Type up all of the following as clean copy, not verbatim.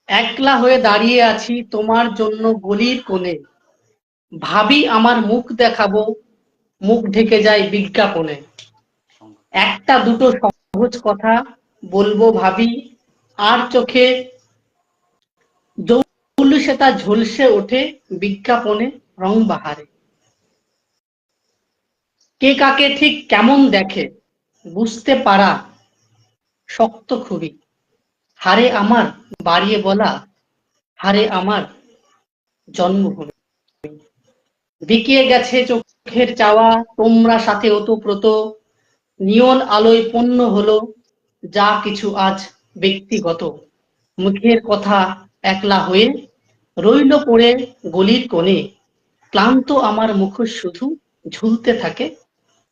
একলা হয়ে দাঁড়িয়ে আছি তোমার জন্য গলির কোণে, ভাবি আমার মুখ দেখাবো, মুখ ঢেকে যায় বিজ্ঞাপনে। একটা দুটো সহজ কথা বলবো ভাবি, আর চোখে জৌলুসে তা ঝলসে ওঠে বিজ্ঞাপনে রং বাহারে। কে কাকে ঠিক কেমন দেখে বুঝতে পারা শক্ত খুবই। হারে আমার বাড়িয়ে বলা, হারে আমার জন্মভূমি। বিকিয়ে গেছে চোখের চাওয়া, তোমরা সাথে ওতপ্রোত, নিয়ন আলোয় পণ্য হলো যা কিছু আজ ব্যক্তিগত। মুখের কথা একলা হয়ে রইল পড়ে গলির কোণে, ক্লান্ত আমার মুখোশ শুধু ঝুলতে থাকে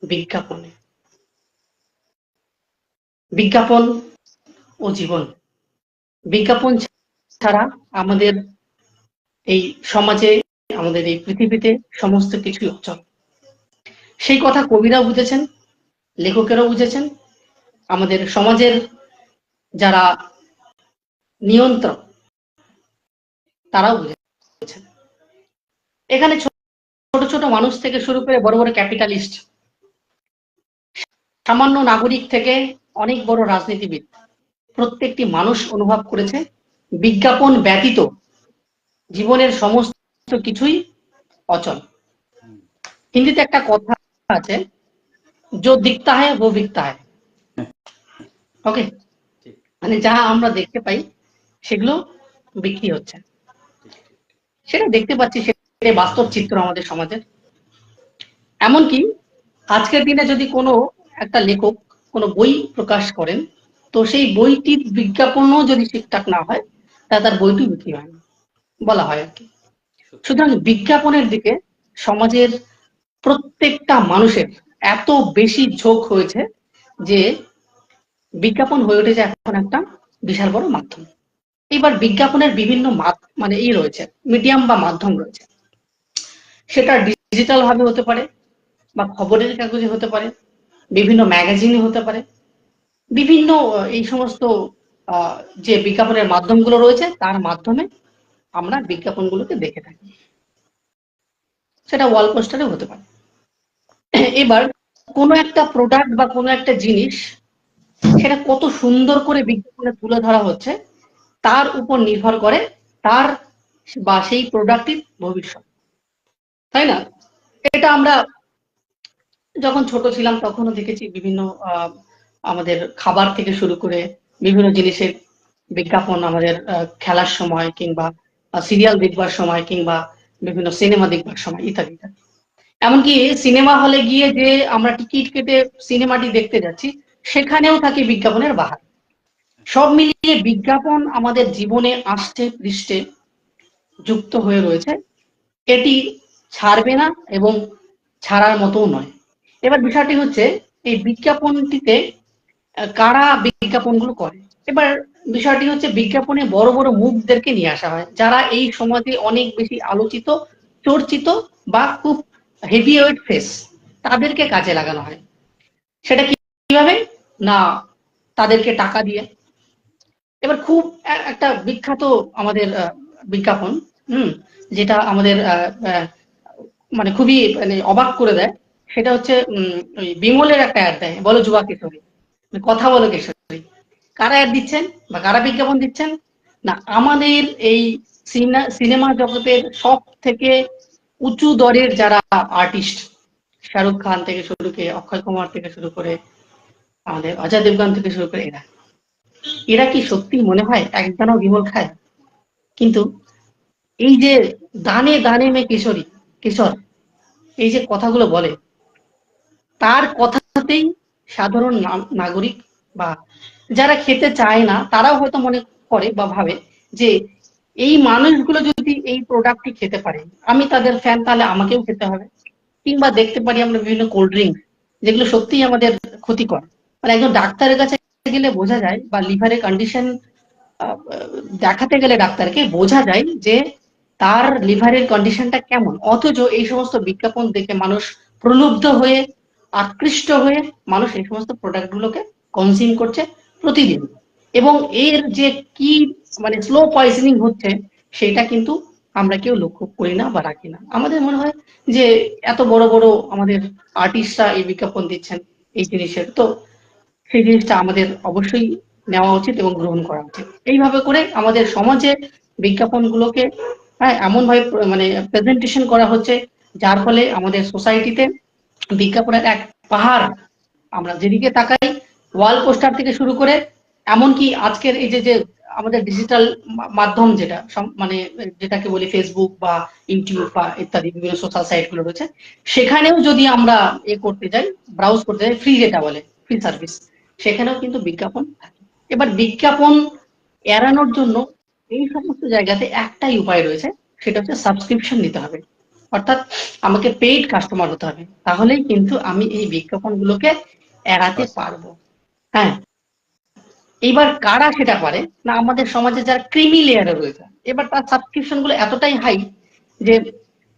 বিজ্ঞাপনে। বিজ্ঞাপন ও জীবন। বিজ্ঞাপন ছাড়া আমাদের এই সমাজে, আমাদের এই পৃথিবীতে সমস্ত কিছুই অচল। সেই কথা কবিরাও বুঝেছেন, লেখকেরাও বুঝেছেন, আমাদের সমাজের যারা নিয়ন্ত্রক তারাও বুঝেছেন। এখানে ছোট ছোট মানুষ থেকে শুরু করে বড় বড় ক্যাপিটালিস্ট, সামান্য নাগরিক থেকে অনেক বড় রাজনীতিবিদ, প্রত্যেকটি মানুষ অনুভব করেছে বিজ্ঞাপন ব্যতীত জীবনের সমস্ত কিছুই অচল। হিন্দিতে একটা কথা আছে, जो दिखता है वो बिकता है। ওকে, মানে যা আমরা দেখতে পাই সেগুলো বিক্রি হচ্ছে, সেটা দেখতে পাচ্ছি, সেটা বাস্তব চিত্র আমাদের সমাজের। এমনকি আজকের দিনে যদি কোনো একটা লেখক কোনো বই প্রকাশ করেন, তো সেই বইটির বিজ্ঞাপনও যদি ঠিকঠাক না হয়, তা তার বইটি বিক্রি হয় না, বলা হয় আর কি। সুতরাং বিজ্ঞাপনের দিকে সমাজের প্রত্যেকটা মানুষের এত বেশি ঝোঁক হয়েছে যে বিজ্ঞাপন হয়ে উঠেছে এখন একটা বিশাল বড় মাধ্যম। এবার বিজ্ঞাপনের বিভিন্ন মানে এই রয়েছে, মিডিয়াম বা মাধ্যম রয়েছে। সেটা ডিজিটাল ভাবে হতে পারে, বা খবরের কাগজে হতে পারে, বিভিন্ন ম্যাগাজিনে হতে পারে, বিভিন্ন এই সমস্ত যে বিজ্ঞাপনের মাধ্যমগুলো রয়েছে তার মাধ্যমে আমরা বিজ্ঞাপনগুলোকে দেখে থাকি। সেটা ওয়াল পোস্টারে হতে পারে। এবার কোনো একটা প্রোডাক্ট বা কোনো একটা জিনিস সেটা কত সুন্দর করে বিজ্ঞাপনে তুলে ধরা হচ্ছে তার উপর নির্ভর করে তার বা সেই প্রোডাক্টের ভবিষ্যৎ, তাই না? এটা আমরা যখন ছোট ছিলাম তখনও দেখেছি, বিভিন্ন আমাদের খাবার থেকে শুরু করে বিভিন্ন জিনিসের বিজ্ঞাপন আমাদের খেলার সময় কিংবা সিরিয়াল দেখবার সময় কিংবা বিভিন্ন সিনেমা দেখবার সময় ইত্যাদি ইত্যাদি। এমনকি সিনেমা হলে গিয়ে যে আমরা টিকিট কেটে সিনেমাটি দেখতে যাচ্ছি সেখানেও থাকে বিজ্ঞাপনের বাহার। সব মিলিয়ে বিজ্ঞাপন আমাদের জীবনে আসতে পৃষ্ঠে যুক্ত হয়ে রয়েছে, এটি ছাড়বে না এবং ছাড়ার মতও নয়। এবার বিষয়টি হচ্ছে এই বিজ্ঞাপনটিতে কারা বিজ্ঞাপনগুলো করে। এবার বিষয়টি হচ্ছে বিজ্ঞাপনে বড় বড় মুখদেরকে নিয়ে আসা হয় যারা এই সমাজে অনেক বেশি আলোচিত, চর্চিত বা খুব হেভিওয়েট ফেস, তাদেরকে কাজে লাগানো হয়। সেটা কিভাবে না, তাদেরকে টাকা দিয়ে। এবার খুব একটা বিখ্যাত আমাদের বিজ্ঞাপন, যেটা আমাদের মানে খুবই মানে অবাক করে দেয়, সেটা হচ্ছে ওই বিমলের একটা অ্যাড দেয়, বলো যুবা কিশোরী, কথা বলো কিশোরী। কারা অ্যাড দিচ্ছেন বা কারা বিজ্ঞাপন দিচ্ছেন? না, আমাদের এই সিনেমা জগতের সব থেকে উঁচু দরের যারা আর্টিস্ট, শাহরুখ খান থেকে শুরু করে, অক্ষয় কুমার থেকে শুরু করে, আমাদের অজয় দেবগন থেকে শুরু করে, এরা এরা কি সত্যি মনে হয় একদানাও বিমল খায়? কিন্তু এই যে দানে দানে মে কিশোরী কিশোর, এই যে কথাগুলো বলে, তার কথাতেই সাধারণ নাগরিক বা যারা খেতে চায় না তারাও হয়তো মনে করে বা ভাবে যে এই মানুষগুলো যদি এই প্রোডাক্টটি খেতে পারে, আমি তাদের ফ্যান, তাহলে আমাকেও খেতে হবে। কিংবা দেখতে পারি আমরা বিভিন্ন কোল্ড ড্রিঙ্ক যেগুলো সত্যিই আমাদের ক্ষতিকর। মানে একজন ডাক্তারের কাছে গেলে বোঝা যায়, বা লিভারের কন্ডিশন দেখাতে গেলে ডাক্তারকে বোঝা যায় যে তার লিভারের কন্ডিশনটা কেমন, অথচ এই সমস্ত বিজ্ঞাপন দেখে মানুষ প্রলুব্ধ হয়ে, আকৃষ্ট হয়ে মানুষ এই সমস্ত প্রোডাক্ট গুলোকে কনজিউম করছে প্রতিদিন। এবং এর যে কি মানে স্লো পয়জনিং হচ্ছে, সেটা কিন্তু আমরা কেউ লক্ষ্য করি না বা রাখি না। আমাদের মনে হয় যে এত বড় বড় আমাদের আর্টিস্টরা এই বিজ্ঞাপন দিচ্ছেন এই জিনিসের, তো সেই জিনিসটা আমাদের অবশ্যই নেওয়া উচিত এবং গ্রহণ করা উচিত। এইভাবে করে আমাদের সমাজে বিজ্ঞাপনগুলোকে এমন ভাবে মানে প্রেজেন্টেশন করা হচ্ছে, যার ফলে আমাদের সোসাইটিতে বিজ্ঞাপনের এক পাহাড়, আমরা যেদিকে তাকাই ওয়াল পোস্টার থেকে শুরু করে এমনকি আজকের এই যে যে আমাদের ডিজিটাল মাধ্যম যেটা মানে যেটাকে বলি ফেসবুক বা ইউটিউব বা ইত্যাদি বিভিন্ন সোশ্যাল সাইট গুলো রয়েছে, সেখানেও যদি আমরা করতে যাই, ব্রাউজ করতে যাই, ফ্রি যেটা বলে ফ্রি সার্ভিস, সেখানেও কিন্তু বিজ্ঞাপন থাকে। এবার বিজ্ঞাপন এড়ানোর জন্য এই সমস্ত জায়গাতে একটাই উপায় রয়েছে, সেটা হচ্ছে সাবস্ক্রিপশন নিতে হবে। অর্থাৎ আমাকে পেইড কাস্টমার হতে হবে, তাহলেই কিন্তু আমি এই বিজ্ঞাপনগুলোকে এড়াতে পারবো। হ্যাঁ, এইবার কারা সেটা পারে না, আমাদের সমাজে যারা ক্রিমি লেয়ারে রয়েছে, এবার তার সাবস্ক্রিপশন গুলো এতটাই হাই যে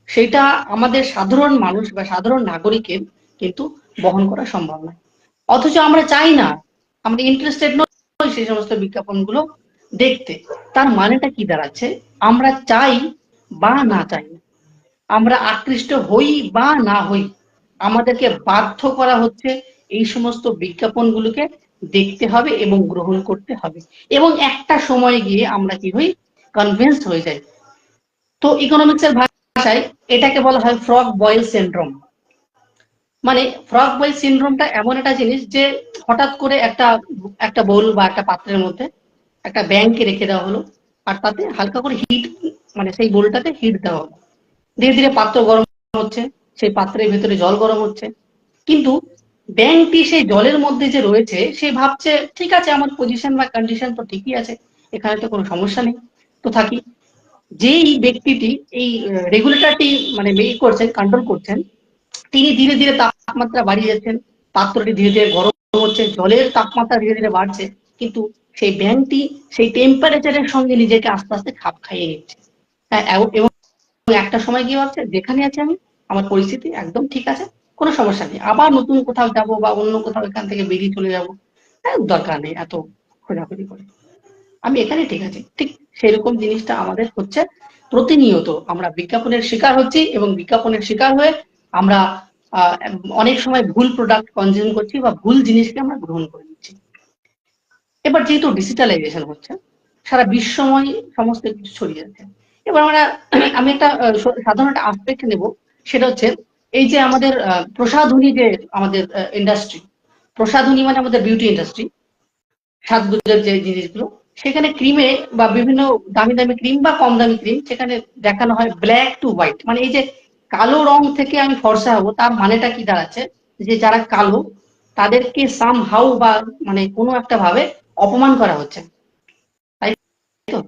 সেটা আমাদের সাধারণ মানুষ বা সাধারণ নাগরিকের কিন্তু বহন করা সম্ভব নয়। অথচ আমরা চাই না, আমরা ইন্টারেস্টেড নই সেই সমস্ত বিজ্ঞাপনগুলো দেখতে। তার মানেটা কি দাঁড়াচ্ছে, আমরা চাই বা না চাই, আমরা আকৃষ্ট হই বা না হই, আমাদেরকে বাধ্য করা হচ্ছে এই সমস্ত বিজ্ঞাপনগুলোকে দেখতে হবে এবং গ্রহণ করতে হবে। এবং একটা সময় গিয়ে আমরা কি হই, কনভিন্সড হয়ে যাই। তো ইকোনমিক্সের ভাষায় এটাকে বলা হয় ফ্রগ বয়েল সিনড্রোম। মানে ফ্রগ বয়েল সিনড্রোমটা এমন একটা জিনিস যে হঠাৎ করে একটা একটা বোল বা একটা পাত্রের মধ্যে একটা ব্যাংকে রেখে দেওয়া হলো, আর তাতে হালকা করে হিট, মানে সেই বোলটাতে হিট দেওয়া হলো, ধীরে ধীরে পাত্র গরম হচ্ছে, সেই পাত্রের ভেতরে জল গরম হচ্ছে, কিন্তু ব্যাংকটি সেই জলের মধ্যে যে রয়েছে সে ভাবছে ঠিক আছে, আমার পজিশন বা কন্ডিশন তো ঠিকই আছে, এখানে তো কোনো সমস্যা নেই, তো থাকি। যেই ব্যক্তিটি এই রেগুলেটরটি মানে করছেন, কন্ট্রোল করছেন, তিনি ধীরে ধীরে তাপমাত্রা বাড়িয়ে যাচ্ছেন, পাত্রটি ধীরে ধীরে গরম হচ্ছে, জলের তাপমাত্রা ধীরে ধীরে বাড়ছে, কিন্তু সেই ব্যাংকটি সেই টেম্পারেচারের সঙ্গে নিজেকে আস্তে আস্তে খাপ খাইয়ে নিচ্ছে। হ্যাঁ, এবং একটা সময় গিয়ে ভাবছে যেখানে আছি আমি, আমার পরিস্থিতি একদম ঠিক আছে, কোনো সমস্যা নেই, আবার নতুন কোথাও যাব বা অন্য কোথাও এখান থেকে বেরিয়ে চলে যাবো, হ্যাঁ দরকার নেই এত খোঁজাখুঁজি করে, আমি এখানে ঠিক আছি। ঠিক সেরকম জিনিসটা আমাদের হচ্ছে, প্রতিনিয়ত আমরা বিজ্ঞাপনের শিকার হচ্ছি এবং বিজ্ঞাপনের শিকার হয়ে আমরা অনেক সময় ভুল প্রোডাক্ট কনজিউম করছি বা ভুল জিনিসকে আমরা গ্রহণ করে নিচ্ছি। এবার যেহেতু ডিজিটালাইজেশন হচ্ছে, সারা বিশ্বময় সমস্ত কিছু ছড়িয়ে যাচ্ছে, এবার আমরা আমি একটা সাধারণ একটা আসপেক্ট নেব, সেটা হচ্ছে এই যে আমাদের প্রসাধনী যে আমাদের ইন্ডাস্ট্রি, প্রসাধনী মানে আমাদের বিউটি ইন্ডাস্ট্রি, সাজগোজের যে জিনিসগুলো, সেখানে ক্রিমে বা বিভিন্ন দামি দামি ক্রিম বা কম দামি ক্রিম, সেখানে দেখানো হয় ব্ল্যাক টু হোয়াইট, মানে এই যে কালো রং থেকে আমি ফর্সা হবো, তার মানেটা কি দাঁড়াচ্ছে, যে যারা কালো তাদেরকে সাম হাউ বা মানে কোনো একটা ভাবে অপমান করা হচ্ছে, তাই তো?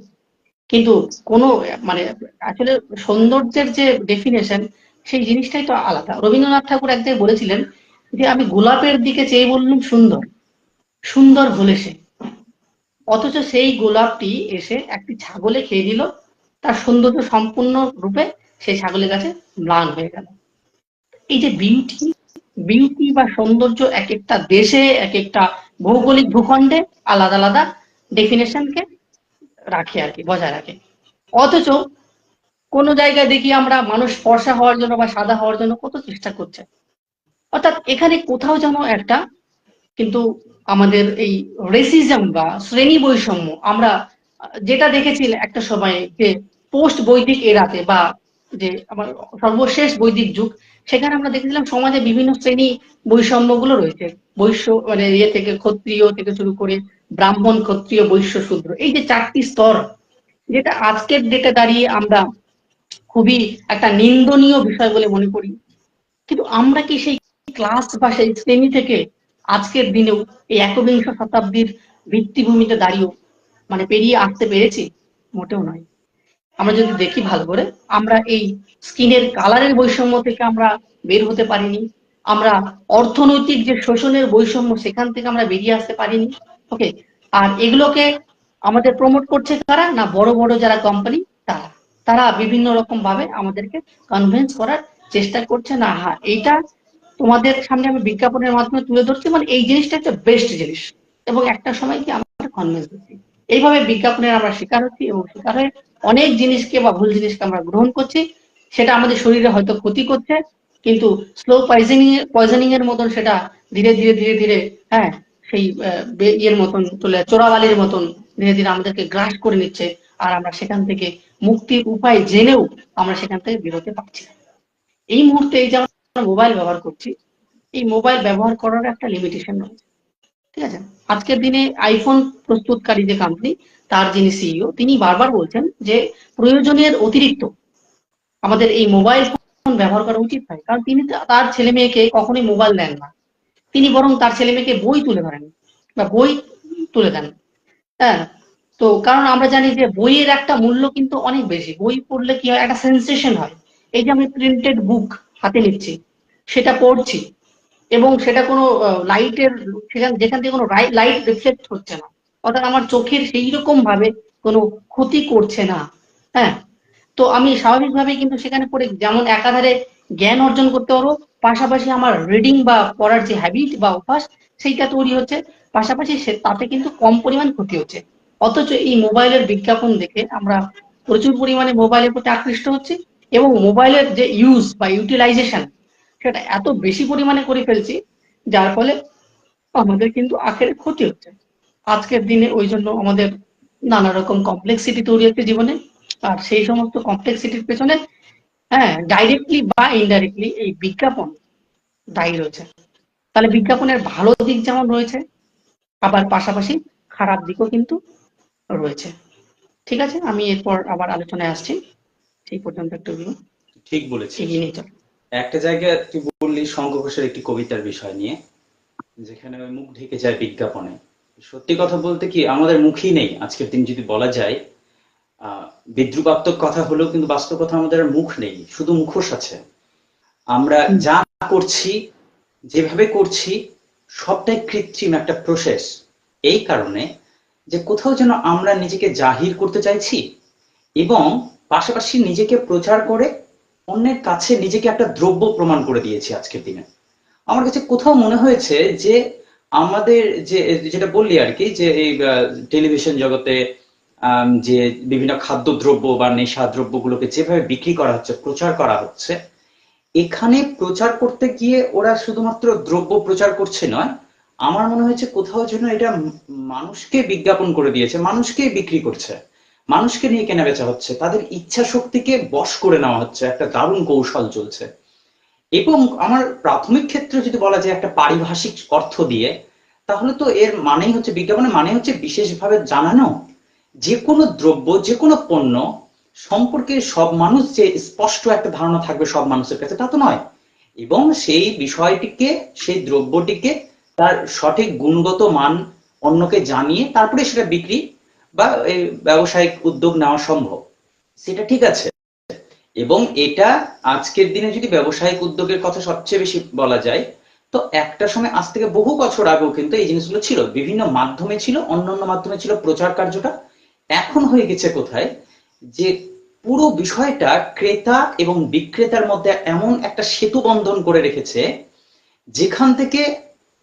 কিন্তু কোনো মানে আসলে সৌন্দর্যের যে ডেফিনেশন, সেই জিনিসটাই তো আলাদা। রবীন্দ্রনাথ ঠাকুর এক জায়গায় বলেছিলেন যে আমি গোলাপের দিকে চেয়ে বললুম সুন্দর, সুন্দর হলে সে, অথচ সেই গোলাপটি এসে একটি ছাগলে খেয়ে দিল, তার সৌন্দর্য সম্পূর্ণ রূপে সেই ছাগলের কাছে ম্লান হয়ে গেল। এই যে বিউটি, বিউটি বা সৌন্দর্য এক একটা দেশে এক একটা ভৌগোলিক ভূখণ্ডে আলাদা আলাদা ডেফিনেশনকে রাখে আর কি, বজায় রাখে। অথচ কোনো জায়গায় দেখি আমরা মানুষ ফর্সা হওয়ার জন্য বা সাদা হওয়ার জন্য কত চেষ্টা করছে। অর্থাৎ এখানে কোথাও যেন একটা কিন্তু আমাদের এই রেসিজম বা শ্রেণী বৈষম্য আমরা যেটা দেখেছি একটা সময়ে, যে পোস্ট বৈদিক এরাতে বা যে আমার সর্বশেষ বৈদিক যুগ, সেখানে আমরা দেখেছিলাম সমাজে বিভিন্ন শ্রেণী বৈষম্য গুলো রয়েছে, বৈশ্য মানে ইয়ে থেকে ক্ষত্রিয় থেকে শুরু করে ব্রাহ্মণ, ক্ষত্রিয়, বৈশ্য, শূদ্র, এই যে চারটি স্তর, যেটা আজকের ডেটে দাঁড়িয়ে আমরা খুবই একটা নিন্দনীয় বিষয় বলে মনে করি। কিন্তু আমরা কি সেই ক্লাস বা সেই শ্রেণী থেকে আজকের দিনেও এই একবিংশ শতাব্দীর ভিত্তিভূমিতে দাঁড়িয়েও মানে পেরিয়ে আসতে পেরেছি? মোটেও নয়। আমরা যদি দেখি ভালো করে, আমরা এই স্কিনের কালারের বৈষম্য থেকে আমরা বের হতে পারিনি, আমরা অর্থনৈতিক যে শোষণের বৈষম্য সেখান থেকে আমরা বেরিয়ে আসতে পারিনি। ওকে, আর এগুলোকে আমাদের প্রমোট করছে কারা না, বড় বড় যারা কোম্পানি, তারা তারা বিভিন্ন রকম ভাবে আমাদেরকে কনভিন্স করার চেষ্টা করছে, না হ্যাঁ এইটা তোমাদের সামনে আমি বিজ্ঞাপনের মাধ্যমে তুলে ধরছি, মানে এই জিনিসটা হচ্ছে বেস্ট জিনিস, এবং একটা সময় কি আমরা কনভিন্স হচ্ছি। এইভাবে বিজ্ঞাপনের আমরা শিকার হচ্ছি এবং শিকার হয়ে অনেক জিনিসকে বা ভুল জিনিসকে আমরা গ্রহণ করছি, সেটা আমাদের শরীরে হয়তো ক্ষতি করছে, কিন্তু স্লো পয়জনিং এর মতন সেটা ধীরে ধীরে ধীরে ধীরে, হ্যাঁ, সেই ইয়ের মতন চলে চোরাবালির মতন ধীরে ধীরে আমাদেরকে গ্রাস করে নিচ্ছে, আর আমরা সেখান থেকে মুক্তির উপায় জেনেও আমরা সেখান থেকে বেরোতে পারছি না। এই মুহূর্তে এই যে আমরা মোবাইল ব্যবহার করছি, এই মোবাইল ব্যবহার করার একটা লিমিটেশন রয়েছে, ঠিক আছে? আজকের দিনে আইফোন প্রস্তুতকারী যে কোম্পানি, তার যিনি সিইও, তিনি বারবার বলছেন যে প্রয়োজনের অতিরিক্ত আমাদের এই মোবাইল ফোন ব্যবহার করা উচিত নয়, কারণ তিনি তার ছেলে মেয়েকে কখনোই মোবাইল দেন না, তিনি বরং তার ছেলে মেয়েকে বই তুলে ধরেন বা বই তুলে দেন। হ্যাঁ, তো কারণ আমরা জানি যে বইয়ের একটা মূল্য কিন্তু অনেক বেশি। বই পড়লে কি হয়, একটা সেন্সেশন হয়। এই যে আমি প্রিন্টেড বুক হাতে নিচ্ছি, সেটা পড়ছি, এবং সেটা কোনো লাইটের, সেখান যেখান থেকে কোনো লাইট রিফ্লেক্ট হচ্ছে না, অর্থাৎ আমার চোখের সেই রকম ভাবে কোনো ক্ষতি করছে না। হ্যাঁ, তো আমি স্বাভাবিকভাবেই কিন্তু সেখানে পড়ে যেমন একাধারে জ্ঞান অর্জন করতে পারবো, পাশাপাশি আমার রিডিং বা পড়ার যে হ্যাবিট বা অভ্যাস সেইটা তৈরি হচ্ছে, পাশাপাশি তাতে কিন্তু কম পরিমাণ ক্ষতি হচ্ছে। অথচ এই মোবাইলের বিজ্ঞাপন দেখে আমরা প্রচুর পরিমাণে মোবাইলের প্রতি আকৃষ্ট হচ্ছি, এবং মোবাইলের যে ইউজ বা ইউটিলাইজেশন সেটা এত বেশি পরিমাণে করে ফেলছি, যার ফলে আমাদের কিন্তু আখেরে ক্ষতি হচ্ছে। আজকের দিনে ওই জন্য আমাদের নানা রকম কমপ্লেক্সিটি তৈরি হচ্ছে জীবনে, আর সেই সমস্ত কমপ্লেক্সিটির পেছনে, হ্যাঁ, ডাইরেক্টলি বা ইনডাইরেক্টলি এই বিজ্ঞাপন দায়ী রয়েছে। তাহলে বিজ্ঞাপনের ভালো দিক যেমন রয়েছে, আবার পাশাপাশি খারাপ দিকও কিন্তু রয়েছে। ঠিক আছে, আমি এরপর আবার আলোচনায় আসছি, সেই পর্যন্ত একটু ঠিক বলেছিস। এগিয়ে নিয়ে চলো। একটা জায়গায় তুই বললি শঙ্খ ঘোষের একটি কবিতার বিষয় নিয়ে, যেখানে ওই মুখ ঢেকে যায় বিজ্ঞাপনে। সত্যি কথা বলতে কি, আমাদের মুখই নেই আজকের দিন, যদি বলা যায় বিদ্রুপাত্মক কথা হলেও কিন্তু বাস্তব কথা, আমাদের আর মুখ নেই, শুধু মুখোশ আছে। আমরা যা করছি, যেভাবে করছি, সবটাই কৃত্রিম একটা প্রসেস। এই কারণে যে কোথাও যেন আমরা নিজেকে জাহির করতে চাইছি, এবং পাশাপাশি নিজেকে প্রচার করে অন্যের কাছে নিজেকে একটা দ্রব্য প্রমাণ করে দিয়েছি আজকের দিনে। আমার কাছে কোথাও মনে হয়েছে যে আমাদের যে, যেটা বললি আর কি, যে এই টেলিভিশন জগতে যে বিভিন্ন খাদ্যদ্রব্য বা নেশা দ্রব্যগুলোকে যেভাবে বিক্রি করা হচ্ছে, প্রচার করা হচ্ছে, এখানে প্রচার করতে গিয়ে ওরা শুধুমাত্র দ্রব্য প্রচার করছে নয়, আমার মনে হয়েছে কোথাও যেন এটা মানুষকে বিজ্ঞাপন করে দিয়েছে, মানুষকে বিক্রি করছে, মানুষকে নিয়ে কেনা বেচা হচ্ছে, তাদের ইচ্ছা শক্তিকে বশ করে নেওয়া হচ্ছে, একটা দারুণ কৌশল চলছে। এবং আমার প্রাথমিক ক্ষেত্রে যদি বলা যায় একটা পারিভাষিক অর্থ দিয়ে, তাহলে তো এর মানেই হচ্ছে, বিজ্ঞাপনের মানে হচ্ছে বিশেষভাবে জানানো যে কোনো দ্রব্য, যে কোনো পণ্য সম্পর্কে সব মানুষ যে স্পষ্ট একটা ধারণা থাকবে সব মানুষের কাছে, তা তো নয়। এবং সেই বিষয়টিকে, সেই দ্রব্যটিকে তার সঠিক গুণগত মান অন্যকে জানিয়ে তারপরে সেটা বিক্রি বা এই ব্যবসায়িক উদ্যোগ নেওয়া সম্ভব, সেটা ঠিক আছে। এবং এটা আজকের দিনে যদি ব্যবসায়িক উদ্যোগের কথা সবচেয়ে বেশি বলা যায়, তো একটা সময়, আজ থেকে বহু বছর আগেও কিন্তু এই জিনিসগুলো ছিল, বিভিন্ন মাধ্যমে ছিল, অন্যান্য মাধ্যমে ছিল প্রচার কার্যটা। এখন হয়ে গেছে কোথায়, যে পুরো বিষয়টা ক্রেতা এবং বিক্রেতার মধ্যে এমন একটা সেতু বন্ধন করে রেখেছে, যেখান থেকে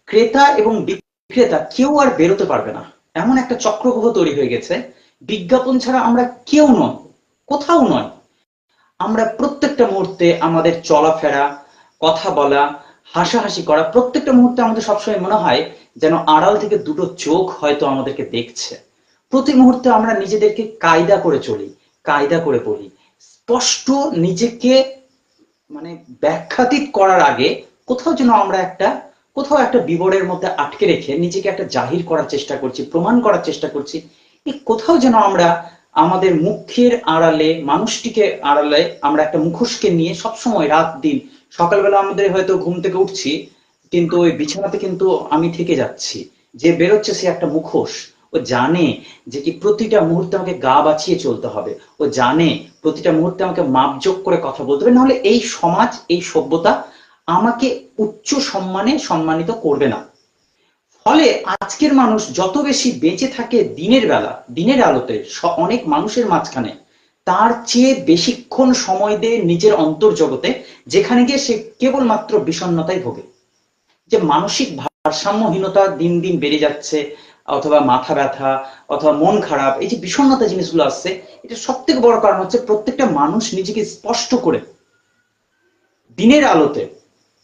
ক্রেতা এবং বিক্রেতা কেউ আর বেরোতে পারবে না। এমন একটা চক্রব্যূহ তৈরি হয়ে গেছে, বিজ্ঞাপন ছাড়া আমরা কেউ নয়, কোথাও নয়। আমরা প্রত্যেকটা মুহূর্তে আমাদের চলাফেরা, কথা বলা, হাসাহাসি করা, প্রত্যেকটা মুহূর্তে আমাদের সবসময় মনে হয় যেন আড়াল থেকে দুটো চোখ হয়তো আমাদেরকে দেখছে। প্রতি মুহূর্তে আমরা নিজেদেরকে কায়দা করে চলি, কায়দা করে বলি, স্পষ্ট নিজেকে মানে ব্যাখ্যাতীত করার আগে কোথাও যেন আমরা কোথাও একটা বিবরের মধ্যে আটকে রেখে নিজেকে একটা জাহির করার চেষ্টা করছি, প্রমাণ করার চেষ্টা করছি। এই কোথাও যেন আমরা আমাদের মুখের আড়ালে, মানুষটিকে আড়ালে আমরা একটা মুখোশকে নিয়ে সবসময় রাত দিন, সকালবেলা আমাদের হয়তো ঘুম থেকে উঠছি, কিন্তু ওই বিছানাতে কিন্তু আমি থেকে যাচ্ছি, যে বেরোচ্ছে সে একটা মুখোশ। ও জানে যে কি প্রতিটা মুহূর্তে আমাকে গা বাঁচিয়ে চলতে হবে, ও জানে প্রতিটা মুহূর্তে আমাকে মাপজোক করে কথা বলতে হবে, নাহলে এই সমাজ, এই সভ্যতা আমাকে উচ্চ সম্মানে সম্মানিত করবে না। ফলে আজকের মানুষ যত বেশি বেঁচে থাকে দিনের বেলা, দিনের আলোতে, অনেক মানুষের মাঝখানে, তার চেয়ে বেশিক্ষণ সময় দেয় নিজের অন্তর্জগতে, যেখানে গিয়ে সে কেবলমাত্র বিষণ্ণতায় ভোগে। যে মানসিক ভারসাম্যহীনতা দিন দিন বেড়ে যাচ্ছে, অথবা মাথা ব্যথা অথবা মন খারাপ, এই যে বিষণ্ণতা জিনিসগুলো আসছে, এটা সব থেকে বড় কারণ হচ্ছে প্রত্যেকটা মানুষ নিজেকে স্পষ্ট করে দিনের আলোতে,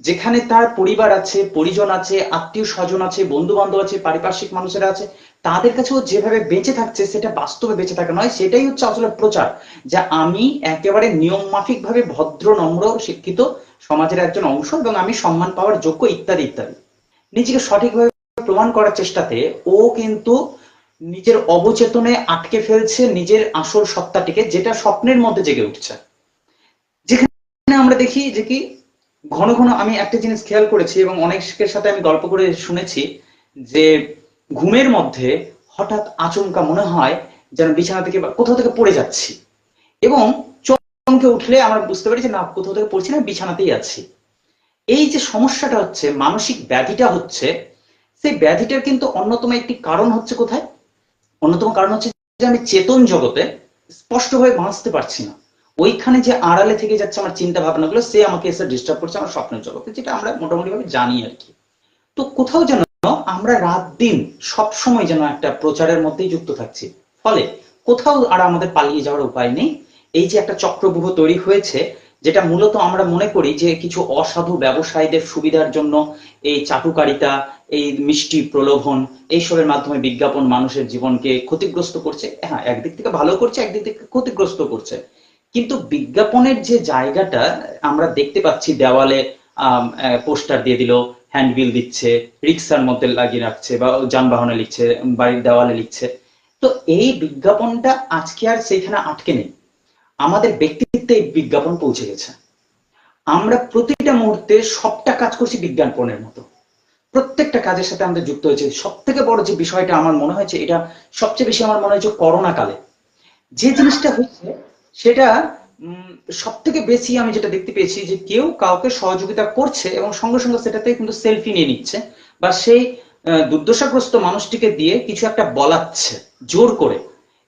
যেখানে তার পরিবার আছে, পরিজন আছে, আত্মীয় স্বজন আছে, বন্ধু বান্ধব আছে, পারিপার্শ্বিক মানুষেরা আছে, তাদের কাছেও যেভাবে বেঁচে থাকছে সেটা বাস্তবে বেঁচে থাকা নয়, সেটাই হচ্ছে আসলে প্রচার। যা আমি একেবারে নিয়ম মাফিক ভাবে ভদ্র, নম্র, শিক্ষিত সমাজের একজন অংশ এবং আমি সম্মান পাওয়ার যোগ্য, ইত্যাদি ইত্যাদি। নিজেকে সঠিকভাবে প্রমাণ করার চেষ্টাতে ও কিন্তু নিজের অবচেতনে আটকে ফেলছে নিজের আসল সত্তাটিকে, যেটা স্বপ্নের মধ্যে জেগে উঠছে। যেখানে আমরা দেখি যে কি ঘন ঘন আমি একটা জিনিস খেয়াল করেছি এবং অনেকের সাথে আমি গল্প করে শুনেছি যে ঘুমের মধ্যে হঠাৎ আচমকা মনে হয় যেন বিছানা থেকে বা কোথাও থেকে পড়ে যাচ্ছি, এবং চমকে উঠলে আমরা বুঝতে পারি যে না, কোথাও থেকে পড়ছি না, বিছানাতেই আছি। এই যে সমস্যাটা হচ্ছে, মানসিক ব্যাধিটা হচ্ছে, সেই ব্যাধিটার কিন্তু অন্যতম একটি কারণ হচ্ছে কোথায়? অন্যতম কারণ হচ্ছে যে আমি চেতন জগতে স্পষ্টভাবে বাঁচতে পারছি না। ওইখানে যে আড়ালে থেকে যাচ্ছে আমার চিন্তা ভাবনাগুলো, সে আমাকে এসে ডিস্টার্ব করছে আমার স্বপ্নের জগতে, যেটা আমরা মোটামুটি ভাবে জানি আর কি। তো কোথাও যেন আমরা রাত দিন সব সময় যেন একটা প্রচারের মধ্যেই যুক্ত থাকছি, ফলে কোথাও আর আমাদের পালিয়ে যাওয়ার উপায় নেই। এই যে একটা চক্রব্যূহ তৈরি হয়েছে, যেটা মূলত আমরা মনে করি যে কিছু অসাধু ব্যবসায়ীদের সুবিধার জন্য এই চাটুকারিতা, এই মিষ্টি প্রলোভন, এইসবের মাধ্যমে বিজ্ঞাপন মানুষের জীবনকে ক্ষতিগ্রস্ত করছে। হ্যাঁ, একদিক থেকে ভালো করছে, একদিক থেকে ক্ষতিগ্রস্ত করছে। কিন্তু বিজ্ঞাপনের যে জায়গাটা আমরা দেখতে পাচ্ছি, দেওয়ালে পোস্টার দিয়ে দিল, হ্যান্ডবিল দিচ্ছে, রিক্সার মধ্যে লাগিয়ে রাখছে বা যানবাহনে লিখছে, বাড়ির দেওয়ালে লিখছে। তো এই বিজ্ঞাপনটা আজকে আর সেইখানে আটকে নেই, আমাদের ব্যক্তিত্বে এই বিজ্ঞাপন পৌঁছে গেছে। আমরা প্রতিটা মুহূর্তে সবটা কাজ করছি বিজ্ঞাপনের মতো, প্রত্যেকটা কাজের সাথে আমাদের যুক্ত হয়েছে। সব থেকে বড় যে বিষয়টা আমার মনে হয়েছে, এটা সবচেয়ে বেশি আমার মনে হয়েছে করোনা কালে যে জিনিসটা হচ্ছে, সেটা সব থেকে বেশি আমি যেটা দেখতে পেয়েছি যে কেউ কাউকে সহযোগিতা করছে এবং সঙ্গে সঙ্গে সেটাতে কিন্তু সেলফি নিয়ে নিচ্ছে, বা সেই দুর্দশাগ্রস্ত মানুষটিকে দিয়ে কিছু একটা বলাচ্ছে জোর করে।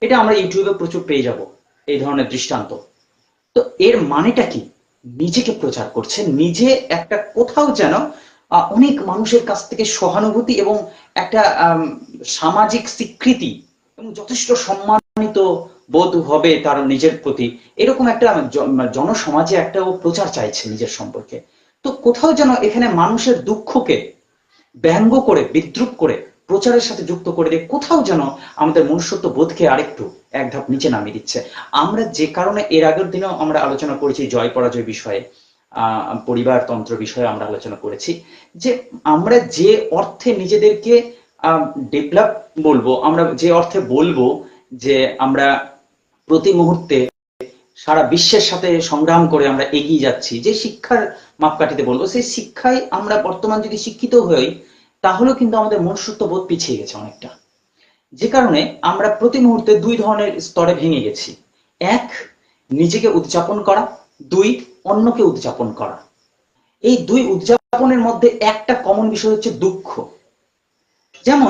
এটা আমরা ইউটিউবে প্রচুর পেয়ে যাব এই ধরনের দৃষ্টান্ত। তো এর মানেটা কি? নিজেকে প্রচার করছে, নিজে একটা কোথাও যেন অনেক মানুষের কাছ থেকে সহানুভূতি এবং একটা সামাজিক স্বীকৃতি এবং যথেষ্ট সম্মানিত বোধ হবে তার নিজের প্রতি, এরকম একটা জনসমাজে একটা ও প্রচার চাইছে নিজের সম্পর্কে। তো কোথাও যেন এখানে মানুষের দুঃখকে ব্যঙ্গ করে, বিদ্রুপ করে, প্রচারের সাথে যুক্ত করে দিয়ে কোথাও যেন আমাদের মনুষ্যত্ব বোধকে আরেকটু এক ধাপ নিচে নামিয়ে দিচ্ছে। আমরা যে কারণে এর আগের দিনেও আমরা আলোচনা করেছি জয় পরাজয় বিষয়ে, পরিবারতন্ত্র বিষয়ে আমরা আলোচনা করেছি, যে আমরা যে অর্থে নিজেদেরকে ডেভেলপ বলবো, আমরা যে অর্থে বলবো যে আমরা প্রতি মুহূর্তে সারা বিশ্বের সাথে সংগ্রাম করে আমরা এগিয়ে যাচ্ছি, যে শিক্ষার মাপকাঠিতে বলবো, সেই শিক্ষায় আমরা বর্তমান যদি শিক্ষিত হই, তাহলেও কিন্তু আমাদের মনুষ্যত্ব বোধ পিছিয়ে গেছে অনেকটা। যে কারণে আমরা প্রতি মুহূর্তে দুই ধরনের স্তরে ভেঙে গেছি। এক, নিজেকে উদযাপন করা, দুই, অন্যকে উদযাপন করা। এই দুই উদযাপনের মধ্যে একটা কমন বিষয় হচ্ছে দুঃখ। যেমন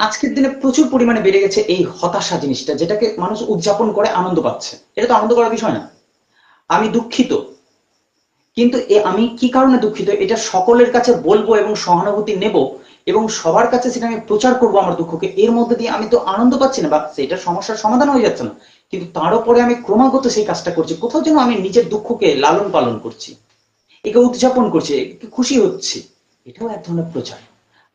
আজকের দিনে প্রচুর পরিমাণে বেড়ে গেছে এই হতাশা জিনিসটা, যেটাকে মানুষ উদযাপন করে আনন্দ পাচ্ছে। এটা তো আনন্দ করার বিষয় না। আমি দুঃখিত, কিন্তু আমি কি কারণে দুঃখিত এটা সকলের কাছে বলবো এবং সহানুভূতি নেব এবং সবার কাছে সেটা আমি প্রচার করবো আমার দুঃখকে, এর মধ্যে দিয়ে আমি তো আনন্দ পাচ্ছি না বা সেটার সমস্যার সমাধান হয়ে যাচ্ছে না, কিন্তু তার উপরে আমি ক্রমাগত সেই কাজটা করছি, কোথাও যেন আমি নিজের দুঃখকে লালন পালন করছি, একে উদযাপন করছি, একে খুশি হচ্ছি। এটাও এক ধরনের প্রচার।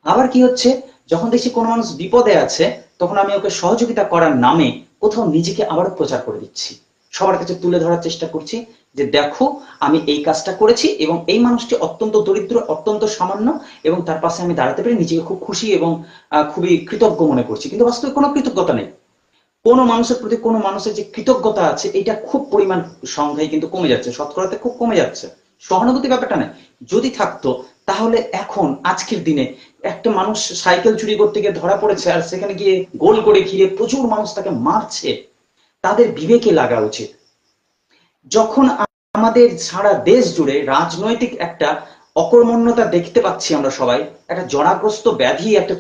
আবার কি হচ্ছে, যখন দেখছি কোনো মানুষ বিপদে আছে, তখন আমি ওকে সহযোগিতা করার নামে কোথাও নিজেকে আবারও প্রচার করে দিচ্ছি, সবার কাছে তুলে ধরার চেষ্টা করছি যে দেখো আমি এই কাজটা করেছি এবং এই মানুষটি অত্যন্ত দরিদ্র, অত্যন্ত সামান্য, এবং তার পাশে আমি দাঁড়াতে পেরে নিজেকে খুব খুশি এবং খুবই কৃতজ্ঞ মনে করছি। কিন্তু বাস্তবে কোনো কৃতজ্ঞতা নেই। কোনো মানুষের প্রতি কোনো মানুষের যে কৃতজ্ঞতা আছে, এটা খুব পরিমাণ সংখ্যায় কিন্তু কমে যাচ্ছে, শতকরাতে খুব কমে যাচ্ছে। সহানুভূতি ব্যাপারটা নেই। যদি থাকতো, তাহলে এখন আজকের দিনে একটা মানুষ সাইকেল চুরি করতে গিয়ে ধরা পড়েছে, আর সেখানে গিয়ে গোল করে ঘিরে প্রচুর মানুষ তাকে মারছে, তাদের বিবেকে লাগা উচিত। যখন আমাদের সারা দেশ জুড়ে রাজনৈতিক একটা অকর্মণ্যতা দেখতে পাচ্ছি আমরা সবাই, একটা জরাগ্রস্ত ব্যাধি একটা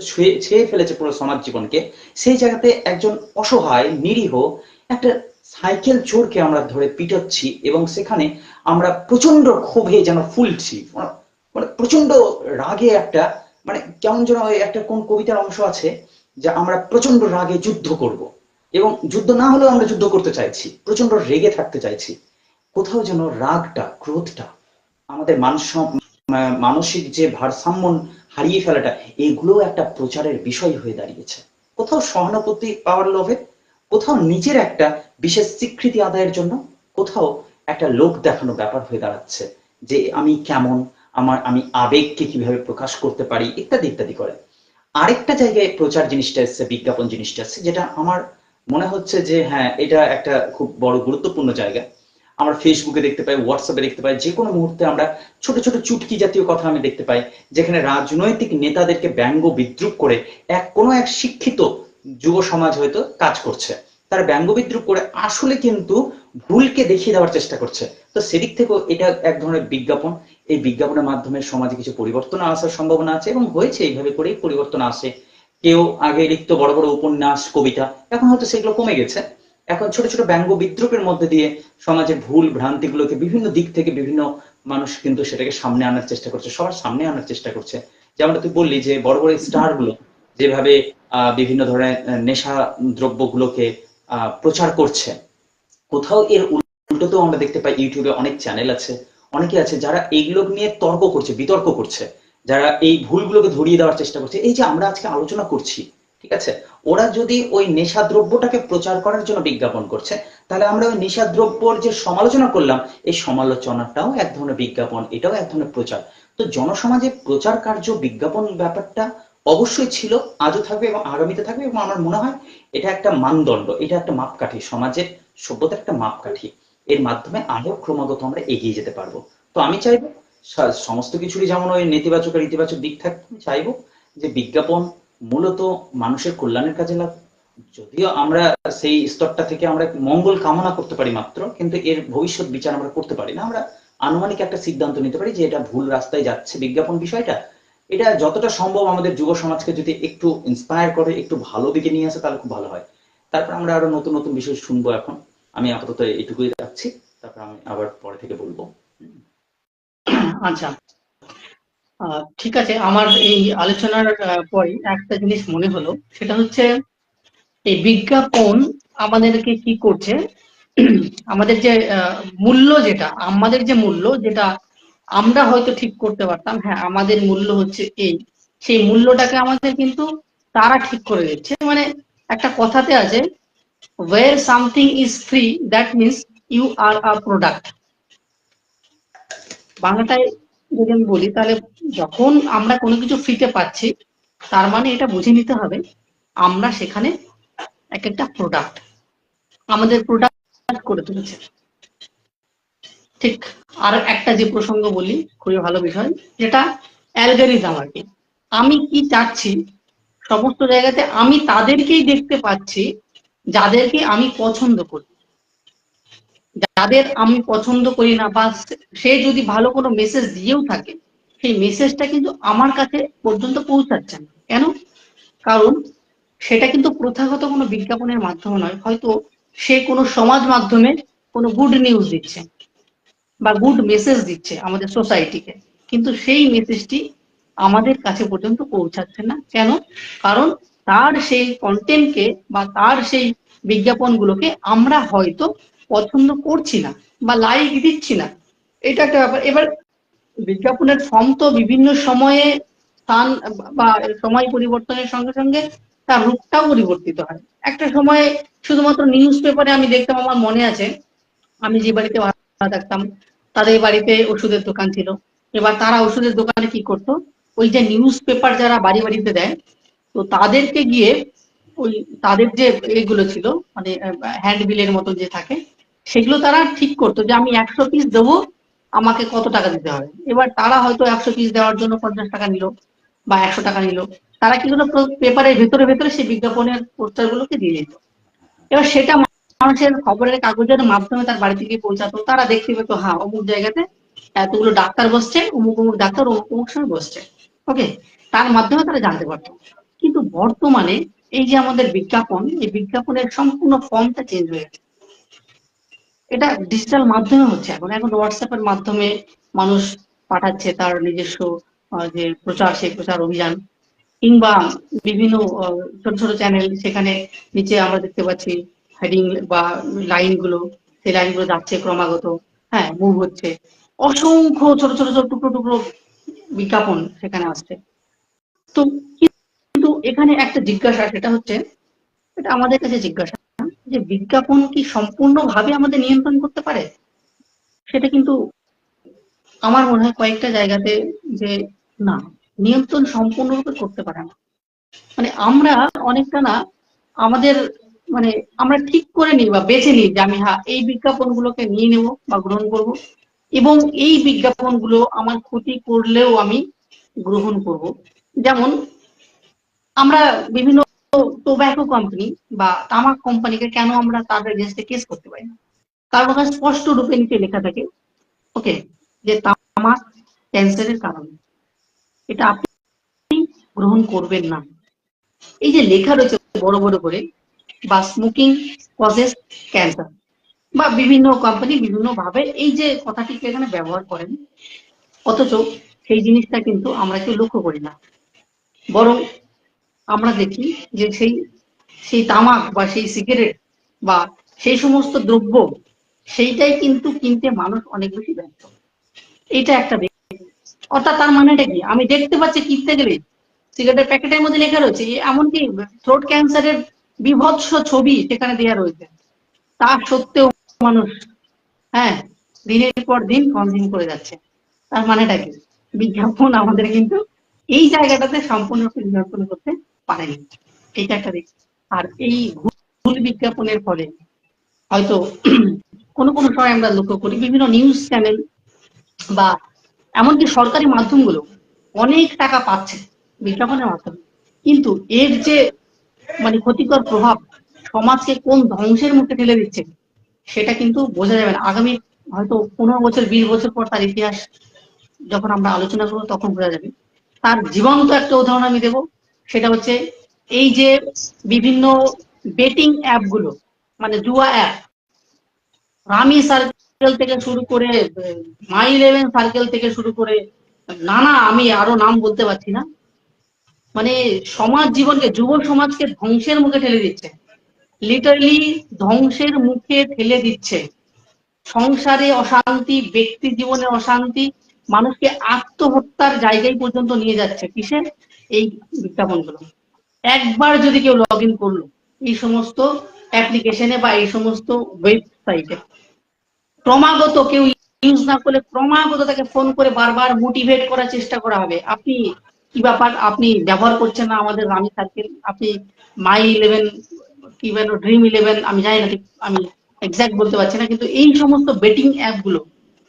ছেয়ে ফেলেছে পুরো সমাজ জীবনকে, সেই জায়গাতে একজন অসহায় নিরীহ একটা সাইকেল চোরকে আমরা ধরে পিটাচ্ছি এবং সেখানে আমরা প্রচন্ড ক্ষোভে যেন ফুলছি, মানে প্রচন্ড রাগে একটা, মানে কেমন যেন একটা কোন কবিতার অংশ আছে যে আমরা প্রচন্ড রাগে যুদ্ধ করব, এবং যুদ্ধ না হলেও আমরা যুদ্ধ করতে চাইছি, প্রচন্ড রেগে থাকতে চাইছি। কোথাও যেন রাগটা, ক্রোধটা, আমাদের মানসিক যে ভারসাম্য হারিয়ে ফেলাটা, এগুলো একটা প্রচারের বিষয় হয়ে দাঁড়িয়েছে। কোথাও সহানুভূতি পাওয়ার লোভে, কোথাও নিজের একটা বিশেষ স্বীকৃতি আদায়ের জন্য, কোথাও একটা লোক দেখানো ব্যাপার হয়ে দাঁড়াচ্ছে যে আমি কেমন, আমি আবেগকে কিভাবে প্রকাশ করতে পারি, ইত্যাদি ইত্যাদি করে। আরেকটা জায়গায় প্রচার জিনিসটা এসছে, বিজ্ঞাপন জিনিসটা এসছে, যেটা আমার মনে হচ্ছে যে হ্যাঁ, এটা একটা খুব বড় গুরুত্বপূর্ণ জায়গা। আমরা ফেসবুকে দেখতে পাই, হোয়াটসঅ্যাপে দেখতে পাই, যে কোনো মুহূর্তে আমরা ছোট ছোট চুটকি জাতীয় কথা আমি দেখতে পাই, যেখানে রাজনৈতিক নেতাদেরকে ব্যঙ্গ বিদ্রুপ করে কোনো এক শিক্ষিত যুব সমাজ হয়তো কাজ করছে, তারা ব্যঙ্গ বিদ্রুপ করে আসলে কিন্তু ভুলকে দেখিয়ে দেওয়ার চেষ্টা করছে। তো সেদিক থেকেও এটা এক ধরনের বিজ্ঞাপন। এই বিজ্ঞাপনের মাধ্যমে সমাজে কিছু পরিবর্তন আসার সম্ভাবনা আছে, এবং হয়েছে, এইভাবে করেই পরিবর্তন আসে। কেউ আগে লিখত বড় বড় উপন্যাস, কবিতা, এখন হয়তো সেগুলো কমে গেছে। এখন ছোট ছোট ব্যঙ্গ বিদ্রুপের মধ্যে দিয়ে সমাজের ভুল ভ্রান্তি গুলোকে বিভিন্ন দিক থেকে বিভিন্ন মানুষ কিন্তু সেটাকে সামনে আনার চেষ্টা করছে, সবার সামনে আনার চেষ্টা করছে। যেমন তুই বললি যে বড় বড় স্টার গুলো যেভাবে বিভিন্ন ধরনের নেশা দ্রব্য গুলোকে প্রচার করছে, কোথাও এর উল্টোতেও আমরা দেখতে পাই ইউটিউবে অনেক চ্যানেল আছে, অনেকে আছে যারা এইগুলো নিয়ে তর্ক করছে, বিতর্ক করছে, যারা এই ভুলগুলোকে ধরিয়ে দেওয়ার চেষ্টা করছে। এই যে আমরা আজকে আলোচনা করছি, ঠিক আছে, ওরা যদি ওই নেশা দ্রব্যটাকে প্রচার করার জন্য বিজ্ঞাপন করছে, তাহলে আমরা ওই নেশা দ্রব্যর যে সমালোচনা করলাম, এই সমালোচনাটাও এক ধরনের বিজ্ঞাপন, এটাও এক ধরনের প্রচার। তো জনসমাজে প্রচার কার্য, বিজ্ঞাপন ব্যাপারটা অবশ্যই ছিল, আজও থাকবে এবং আগামীতে থাকবে, এবং আমার মনে হয় এটা একটা মানদণ্ড, এটা একটা মাপকাঠি, সমাজের সভ্যতার একটা মাপকাঠি। এর মাধ্যমে আরো ক্রমাগত আমরা এগিয়ে যেতে পারবো। তো আমি চাইবো সমস্ত কিছুরই যেমন ওই নেতিবাচক আর ইতিবাচক দিক থাকবে, আমি চাইবো যে বিজ্ঞাপন মূলত মানুষের কল্যাণের কাজে লাগ। যদিও আমরা সেই স্তরটা থেকে আমরা মঙ্গল কামনা করতে পারি মাত্র, কিন্তু এর ভবিষ্যৎ বিচার আমরা করতে পারি না। আমরা আনুমানিক একটা সিদ্ধান্ত নিতে পারি যে এটা ভুল রাস্তায় যাচ্ছে বিজ্ঞাপন বিষয়টা। এটা যতটা সম্ভব আমাদের যুব সমাজকে যদি একটু ইন্সপায়ার করে, একটু ভালো দিকে নিয়ে আসে, তাহলে খুব ভালো হয়। তারপর আমরা আরো নতুন নতুন বিষয় শুনবো। এখন আমি আপাতত এটুকুই রাখছি, তারপর আমি আবার পরে থেকে বলবো। আচ্ছা, ঠিক আছে। আমার এই আলোচনার পরে একটা জিনিস মনে হলো, সেটা হচ্ছে এই বিজ্ঞাপন আমাদেরকে কি করছে। আমাদের যে মূল্য, যেটা আমাদের যে মূল্য, যেটা আমরা হয়তো ঠিক করতে পারতাম, হ্যাঁ আমাদের মূল্য হচ্ছে এই, সেই মূল্যটাকে আমাদের কিন্তু তারা ঠিক করে দিচ্ছে। মানে একটা কথাতে আছে, where something is free that means you are a product। বাংলাটায় যদি আমি বলি, তাহলে যখন আমরা কোনো কিছু ফ্রিতে পাচ্ছি, তার মানে এটা বুঝে নিতে হবে আমরা সেখানে এক একটা প্রোডাক্ট, আমাদের প্রোডাক্ট করে তুলেছে। ঠিক। আর একটা যে প্রসঙ্গ বলি, খুবই ভালো বিষয়, যেটা অ্যালগরিদম আর কি। আমি কি চাচ্ছি, সমস্ত জায়গাতে আমি তাদেরকেই দেখতে পাচ্ছি যাদেরকে আমি পছন্দ করি। যাদের আমি পছন্দ করি না, বা সে যদি ভালো কোনো মেসেজ দিয়েও থাকে, সেই মেসেজটা কিন্তু আমার কাছে পর্যন্ত পৌঁছাচ্ছে না। কেন? কারণ সেটা কিন্তু প্রথাগত কোনো বিজ্ঞাপনের মাধ্যমে নয়, হয়তো সে কোনো সমাজ মাধ্যমে কোনো গুড নিউজ দিচ্ছে বা গুড মেসেজ দিচ্ছে আমাদের সোসাইটিকে, কিন্তু সেই মেসেজটি আমাদের কাছে পর্যন্ত পৌঁছাচ্ছে না। কেন? কারণ তার সেই কন্টেন্টকে বা তার সেই বিজ্ঞাপনগুলোকে আমরা হয়তো পছন্দ করছি না বা লাইক দিচ্ছি না। এটা একটা ব্যাপার। এবার বিজ্ঞাপনের ফর্ম তো বিভিন্ন সময়ে, স্থান বা সময় পরিবর্তনের সঙ্গে সঙ্গে তার রূপটাও পরিবর্তিত হয়। একটা সময়ে শুধুমাত্র নিউজ পেপারে আমি দেখতাম, আমার মনে আছে, আমি যে বাড়িতে ভাড়া থাকতাম, তাদের বাড়িতে ওষুধের দোকান ছিল। এবার তারা ওষুধের দোকানে কি করতো, ওই যে নিউজ পেপার যারা বাড়ি বাড়িতে দেয়, তো তাদেরকে গিয়ে ওই তাদের যে এগুলো ছিল, মানে হ্যান্ড বিলের মতো যে থাকে, সেগুলো তারা ঠিক করতো যে আমি 100 পিস দেবো, আমাকে কত টাকা দিতে হবে। এবার তারা হয়তো 100 পিস দেওয়ার জন্য 50 টাকা নিল বা 100 টাকা নিল। তারা কি করতো, পেপারের ভেতরে ভেতরে সেই বিজ্ঞাপনের পোস্টার গুলোকে দিয়ে দিত। এবার সেটা মানুষের খবরের কাগজের মাধ্যমে তার বাড়িতে গিয়ে পৌঁছাতো, তারা দেখতে পেত হ্যাঁ অমুক জায়গাতে এতগুলো ডাক্তার বসছে, অমুক অমুক ডাক্তার অমুক অমুক সময় বসছে। ওকে, তার মাধ্যমে তারা জানতে পারতো। কিন্তু বর্তমানে এই যে আমাদের বিজ্ঞাপন, এই বিজ্ঞাপনের সম্পূর্ণ ফর্মটা চেঞ্জ হয়ে গেছে। এটা ডিজিটাল মাধ্যমে হচ্ছে। এখন এখন হোয়াটসঅ্যাপের মাধ্যমে মানুষ পাঠাচ্ছে তার নিজস্ব যে প্রচার, সেই প্রচার অভিযান। কিংবা বিভিন্ন ছোট ছোট চ্যানেল, সেখানে নিচে আমরা দেখতে পাচ্ছি হেডিং বা লাইনগুলো, সেই লাইনগুলো যাচ্ছে ক্রমাগত, হ্যাঁ, মুভ হচ্ছে, অসংখ্য ছোট ছোট ছোট টুকরো টুকরো বিজ্ঞাপন সেখানে আসছে। তো কিন্তু এখানে একটা জিজ্ঞাসা, সেটা হচ্ছে, এটা আমাদের কাছে জিজ্ঞাসা, যে বিজ্ঞাপন কি সম্পূর্ণভাবে আমাদের নিয়ন্ত্রণ করতে পারে? সেটা কিন্তু আমার মনে হয় কয়েকটা জায়গাতে যে না, নিয়ন্ত্রণ সম্পূর্ণরূপে করতে পারে না। মানে আমরা অনেকটা না আমাদের, মানে আমরা ঠিক করে নিই বা বেছে নিই যে আমি, হ্যাঁ, এই বিজ্ঞাপনগুলোকে নিয়ে নেব বা গ্রহণ করব, এবং এই বিজ্ঞাপনগুলো আমার ক্ষতি করলেও আমি গ্রহণ করব। যেমন আমরা বিভিন্ন টোব্যাকো কোম্পানি বা তামাক কোম্পানিকে কেন আমরা তাদের এগেইনস্টে কেস করতে পারি না? কারণ ওখানে স্পষ্ট রূপে নিচে লেখা থাকে, ওকে, যে তামাক ক্যান্সারের কারণ, এটা আপনি গ্রহণ করবেন না। এই যে লেখা রয়েছে বড় বড় করে, বা স্মোকিং কজেস ক্যান্সার, বা বিভিন্ন কোম্পানি বিভিন্ন ভাবে এই যে কথাটিকে এখানে ব্যবহার করেন, অথচ সেই জিনিসটা কিন্তু আমরা কেউ লক্ষ্য করি না। বরং আমরা দেখি যে সেই সেই তামাক বা সেই সিগারেট বা সেই সমস্ত দ্রব্য, সেইটাই কিন্তু কিনতে মানুষ অনেক বেশি ব্যস্ত। এটা একটা দিক। অর্থাৎ তার মানেটা কি, আমি দেখতে পাচ্ছি কিনতে গেলে সিগারেটের প্যাকেটের মধ্যে লেখা রয়েছে, এমনকি থ্রোট ক্যান্সারের বিভৎস ছবি সেখানে দেওয়া রয়েছে, তা সত্ত্বেও মানুষ, হ্যাঁ, দিনের পর দিন কনজিউম করে যাচ্ছে। তার মানেটা কি, বিজ্ঞাপন আমাদের কিন্তু এই জায়গাটাতে সম্পূর্ণরূপে নিয়ন্ত্রণ করতে পারেনি। এটা একটা দিক। আর এই ভুল বিজ্ঞাপনের ফলে হয়তো কোনো কোনো সময় আমরা লক্ষ্য করি বিভিন্ন নিউজ চ্যানেল বা এমনকি সরকারি মাধ্যমগুলো অনেক টাকা পাচ্ছে বিজ্ঞাপনের মাধ্যমে, কিন্তু এর যে মানে ক্ষতিকর প্রভাব সমাজকে কোন ধ্বংসের মুখে ঠেলে দিচ্ছে, সেটা কিন্তু বোঝা যাবে না। আগামী হয়তো 15 বছর 20 বছর পর তার ইতিহাস যখন আমরা আলোচনা করবো তখন বোঝা যাবে। তার জীবন্ত একটা উদাহরণ আমি দেব, সেটা হচ্ছে এই যে বিভিন্ন বেটিং অ্যাপগুলো, মানে জুয়া অ্যাপ, রামি সার্কেল থেকে শুরু করে, মাই ইলেভেন সার্কেল থেকে শুরু করে, নানা, আমি আরো নাম বলতে পারছি না, মানে সমাজ জীবনকে, যুব সমাজকে ধ্বংসের মুখে ঠেলে দিচ্ছে, লিটারালি ধ্বংসের মুখে ঠেলে দিচ্ছে। সংসারে অশান্তি, ব্যক্তি জীবনে অশান্তি, মানুষকে আত্মহত্যার জায়গায় পর্যন্ত নিয়ে যাচ্ছে কিসের, এই বিজ্ঞাপনগুলো। একবার যদি কেউ লগ ইন করলো এই সমস্ত অ্যাপ্লিকেশনে বা এই সমস্ত ওয়েবসাইটে, ক্রমাগত কেউ ইউজ না করলে ক্রমাগত তাকে ফোন করে বারবার মোটিভেট করার চেষ্টা করা হবে, আপনি কি ব্যাপার, আপনি ব্যবহার করছেন না আমাদের রামি সার্কেল, আপনি মাই ইলেভেন, কি বল, ড্রিম 11, আমি জানি না ঠিক, আমি এক্সাক্ট বলতে পারছি না, কিন্তু এই সমস্ত বেটিং অ্যাপ গুলো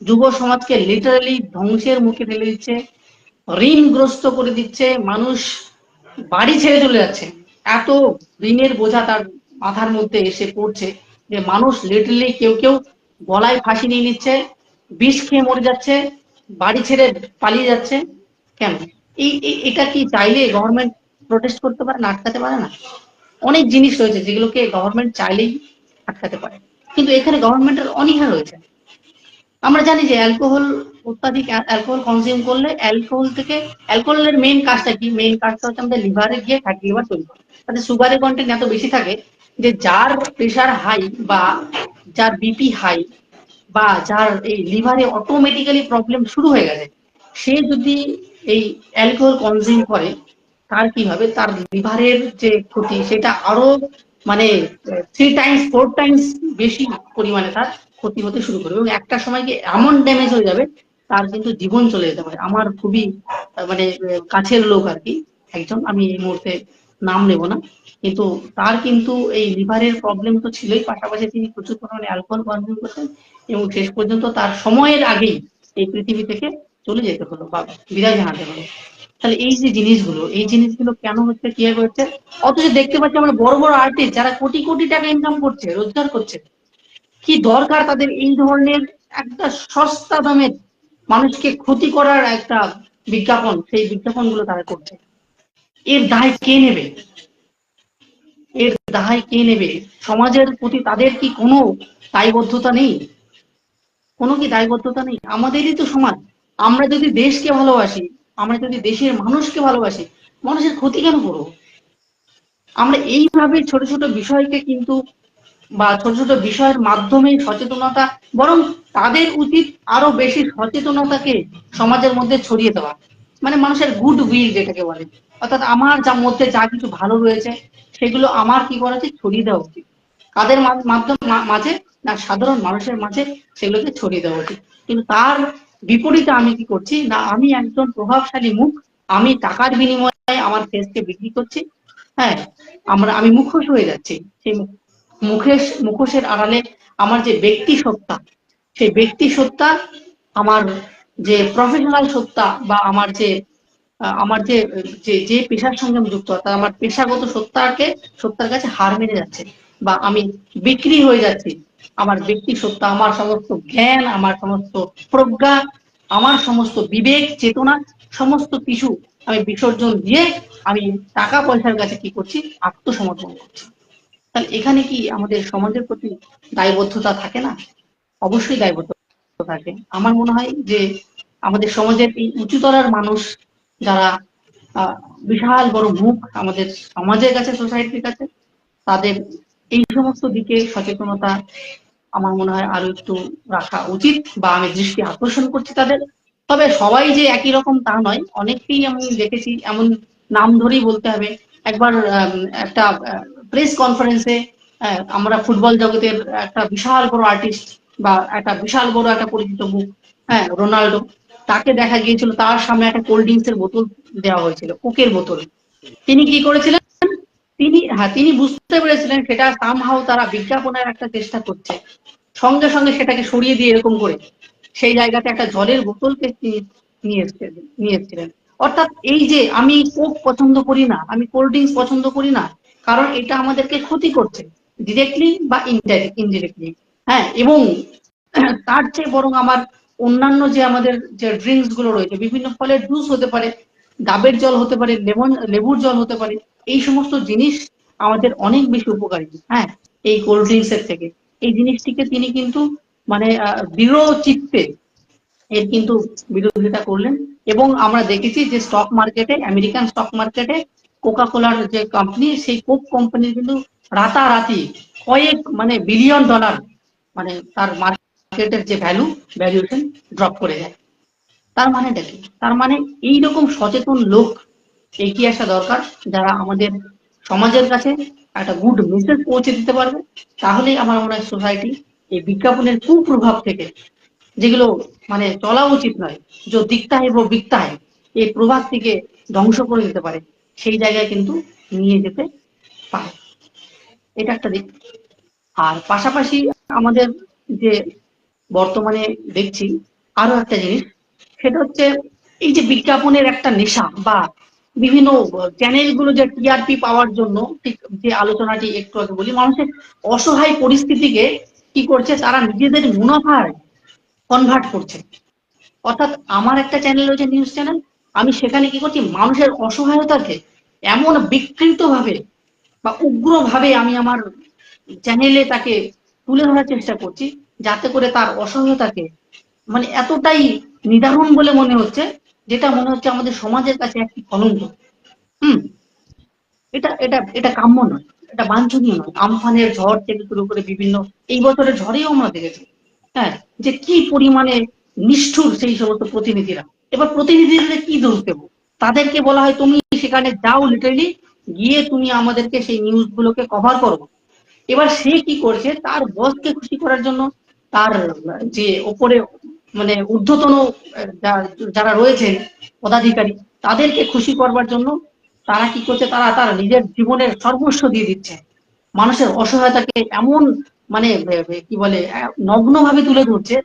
যুব সমাজকে লিটারালি ধ্বংসের মুখে ঠেলে দিচ্ছে, ঋণগ্রস্ত করে দিচ্ছে। মানুষ বাড়ি ছেড়ে চলে যাচ্ছে, এত ঋণের বোঝা তার মাথার মধ্যে এসে পড়ছে যে মানুষ লিটারালি কেউ কেউ গলায় ফাঁসি নিয়ে নিচ্ছে, বিষ খেয়ে মরে যাচ্ছে, বাড়ি ছেড়ে পালিয়ে যাচ্ছে। কেন? এটা কি চাইলে গভর্নমেন্ট প্রোটেস্ট করতে পারে না, আটকাতে পারে না? অনেক জিনিস রয়েছে যেগুলোকে গভর্নমেন্ট চাইলেই আটকাতে পারে, কিন্তু এখানে গভর্নমেন্টের অনীহা রয়েছে। আমরা জানি যে অ্যালকোহল, অত্যাধিক অ্যালকোহল কনজিউম করলে অ্যালকোহল থেকে, অ্যালকোহলের মেইন কাজটা কি, মেইন কাজটা হচ্ছে আমাদের লিভারে গিয়ে ফ্যাটি লিভার তৈরি করে। তাতে সুগারের কন্টেন্ট এত বেশি থাকে যে যার প্রেশার হাই বা যার বিপি হাই বা যার এই লিভারে অটোমেটিক্যালি প্রবলেম শুরু হয়ে গেছে, সে যদি এই অ্যালকোহল কনজিউম করে, তার কি হবে, তার লিভারের যে ক্ষতি সেটা আরো, মানে 3 টাইমস 4 টাইমস বেশি পরিমাণে তার ক্ষতি হতে শুরু করবে, এবং একটা সময় কি এমন ড্যামেজ হয়ে যাবে, তার কিন্তু জীবন চলে যেতে পারে। আমার খুবই মানে কাছের লোক আর কি, একজন, আমি এই মুহূর্তে নাম নেব না, কিন্তু তার কিন্তু এই লিভারের প্রবলেম তো ছিলই, পাশাপাশি তিনি প্রচুর পরিমাণে অ্যালকোহল কনজিউম করতেন, এবং শেষ পর্যন্ত তার সময়ের আগেই এই পৃথিবী থেকে চলে যেতে হলো বা বিদায় জানাতে হলো। তাহলে এই যে জিনিসগুলো, এই জিনিসগুলো কেন হচ্ছে, কিভাবে হচ্ছে? অথচ দেখতে পাচ্ছি আমরা বড় বড় আর্টিস্ট যারা কোটি কোটি টাকা ইনকাম করছে, রোজগার করছে, কি দরকার তাদের এই ধরনের একটা সস্তা দামে মানুষকে ক্ষতি করার একটা বিজ্ঞাপন, সেই বিজ্ঞাপনগুলো তারা করছে। এর দায় কে নেবে? এর দায় কে নেবে? সমাজের প্রতি তাদের কি কোনো দায়বদ্ধতা নেই? কোনো কি দায়বদ্ধতা নেই? আমাদেরই তো সমাজ। আমরা যদি দেশকে ভালোবাসি, আমরা যদি দেশের মানুষকে ভালোবাসি, মানুষের ক্ষতি কেন করবো? আমরা এইভাবে ছোট ছোট বিষয়কে কিন্তু, বা ছোট ছোট বিষয়ের মাধ্যমে সচেতনতা, বরং তাদের উচিত আরো বেশি সচেতনতাকে সমাজের মধ্যে ছড়িয়ে দেওয়া, মানে মানুষের গুড উইল যেটাকে বলে, অর্থাৎ আমার যা মধ্যে যা কিছু ভালো রয়েছে সেগুলো আমার কি করা উচিত, ছড়িয়ে দেওয়া উচিত। কাদের মাঝে? না, সাধারণ মানুষের মাঝে সেগুলোকে ছড়িয়ে দেওয়া উচিত। কিন্তু তার বিপরীতে আমি কি করছি, না আমি একজন প্রভাবশালী মুখ, আমি টাকার বিনিময়ে আমার ফেসকে বিক্রি করছি। হ্যাঁ, আমি মুখোশ হয়ে যাচ্ছি। সেই মুখোশের আড়ালে আমার যে ব্যক্তি সত্তা, সেই ব্যক্তি সত্তা, আমার যে প্রফেশনাল সত্তা, বা আমার যে পেশার সঙ্গে আমি যুক্ত, অর্থাৎ আমার পেশাগত সত্তার কাছে হার মেনে যাচ্ছে, বা আমি বিক্রি হয়ে যাচ্ছি। আমার ব্যক্তি সত্তা, আমার সমস্ত জ্ঞান, আমার সমস্ত প্রজ্ঞা, আমার সমস্ত বিবেক চেতনা, সমস্ত কিছু আমি বিসর্জন দিয়ে আমি টাকা পয়সার কাছে কি করছি, আত্মসমর্পণ করছি। তাহলে এখানে কি আমাদের সমাজের প্রতি দায়বদ্ধতা থাকে না? অবশ্যই দায়বদ্ধতা থাকে। আমার মনে হয় যে আমাদের সমাজের এই উঁচুতলার মানুষ যারা বিশাল বড় মুখ আমাদের সমাজের কাছে, সোসাইটির কাছে, তাদের এই সমস্ত দিকে সচেতনতা আমার মনে হয় আরো একটু রাখা উচিত, বা আমি দৃষ্টি আকর্ষণ করছি তাদের। তবে সবাই যে একই রকম তা নয়, অনেককেই আমি দেখেছি, এমন নাম ধরেই বলতে হবে। একবার একটা প্রেস কনফারেন্সে আমরা ফুটবল জগতের একটা বিশাল বড় আর্টিস্ট, বা একটা বিশাল বড় একটা পরিচিত মুখ, হ্যাঁ, রোনাল্ডো, তাকে দেখা গিয়েছিল, তার সামনে একটা কোল্ড ড্রিঙ্কস এর বোতল দেওয়া হয়েছিল, কোকের বোতল। তিনি কি করেছিলেন? তিনি বুঝতে পেরেছিলেন সেটা সামহাও তারা বিজ্ঞাপনের একটা চেষ্টা করছে, সঙ্গে সঙ্গে সেটাকে সরিয়ে দিয়ে এরকম করে সেই জায়গাতে একটা জলের বোতলকে নিয়ে এসেছিলেন। অর্থাৎ এই যে আমি কোক পছন্দ করি না, আমি কোল্ড ড্রিঙ্কস পছন্দ করি না, কারণ এটা আমাদেরকে ক্ষতি করছে, ডিরেক্টলি বা ইনডিরেক্টলি। হ্যাঁ, এবং তার চেয়ে বরং আমার অন্যান্য যে আমাদের যে ড্রিঙ্কস গুলো রয়েছে, বিভিন্ন ফলের জুস হতে পারে, ডাবের জল হতে পারে, লেবুর জল হতে পারে, এই সমস্ত জিনিস আমাদের অনেক বেশি উপকারী, হ্যাঁ, এই কোল্ড ড্রিঙ্কস এর থেকে। এই জিনিসটিকে তিনি কিন্তু মানে দৃঢ় চিত্তে এর কিন্তু বিরোধিতা করলেন। এবং আমরা দেখেছি যে স্টক মার্কেটে, আমেরিকান স্টক মার্কেটে কোকা কোলার যে কোম্পানি, সেই কোক কোম্পানির কিন্তু রাতারাতি কয়েক মানে বিলিয়ন ডলার, মানে তার মার্কেটের যে ভ্যালুয়েশন ড্রপ করে যায়। তার মানেটা কি? তার মানে এইরকম সচেতন লোক এগিয়ে আসা দরকার, যারা আমাদের সমাজের কাছে একটা গুড মেসেজ পৌঁছে দিতে পারবে। তাহলেই আমার মনে হয় সোসাইটি এই বিজ্ঞাপনের কুপ্রভাব থেকে, যেগুলো মানে চলা উচিত নয়, যে দিকটা হয় বিকটা হয়, এই প্রভাব থেকে ধ্বংস করে দিতে পারে, সেই জায়গায় কিন্তু নিয়ে যেতে পারে। এটা একটা দিক। আর পাশাপাশি আমাদের যে বর্তমানে দেখছি আরো একটা জিনিস, সেটা হচ্ছে এই যে বিজ্ঞাপনের একটা নেশা, বা বিভিন্ন চ্যানেলগুলো যে টিআরপি পাওয়ার জন্য, ঠিক যে আলোচনাটি একটু আগে বলি, মানুষের অসহায় পরিস্থিতিকে কি করছে, তারা নিজেদের মুনাফায় কনভার্ট করছে। অর্থাৎ আমার একটা চ্যানেল রয়েছে, নিউজ চ্যানেল, আমি সেখানে কি করছি, মানুষের অসহায়তাকে এমন বিকৃত ভাবে বা উগ্রভাবে আমি আমার চ্যানেলে তাকে তুলে ধরার চেষ্টা করছি, যাতে করে তার অসহায়তাকে মানে এতটাই নিদারুণ বলে মনে হচ্ছে, যেটা মনে হচ্ছে আমাদের সমাজের কাছে একটি কলঙ্ক। হুম, এটা এটা এটা কাম্য নয়, এটা বাঞ্ছনীয় নয়। আমফানের ঝড় থেকে শুরু করে বিভিন্ন, এই বছরের ঝড়েও আমরা দেখেছি, হ্যাঁ, যে কি পরিমাণে নিষ্ঠুর সেই সমস্ত প্রতিনিধিরা। এবার প্রতিনিধিদের কি দোষ দেবো? তাদেরকে বলা হয় তুমি সেখানে যাও, লিটারেলি গিয়ে তুমি আমাদেরকে সেই নিউজ গুলোকে কভার করো। এবার সে কি করছে, তার বসকে খুশি করার জন্য, তার যে ওপরে মানে ঊর্ধ্বতন যারা রয়েছেন পদাধিকারী, তাদেরকে খুশি করবার জন্য তারা কি করছে, তারা তার নিজের জীবনের সর্বস্ব দিয়ে দিচ্ছে, মানুষের অসহায়তাকে এমন মানে কি বলে নগ্নভাবে তুলে ধরছে,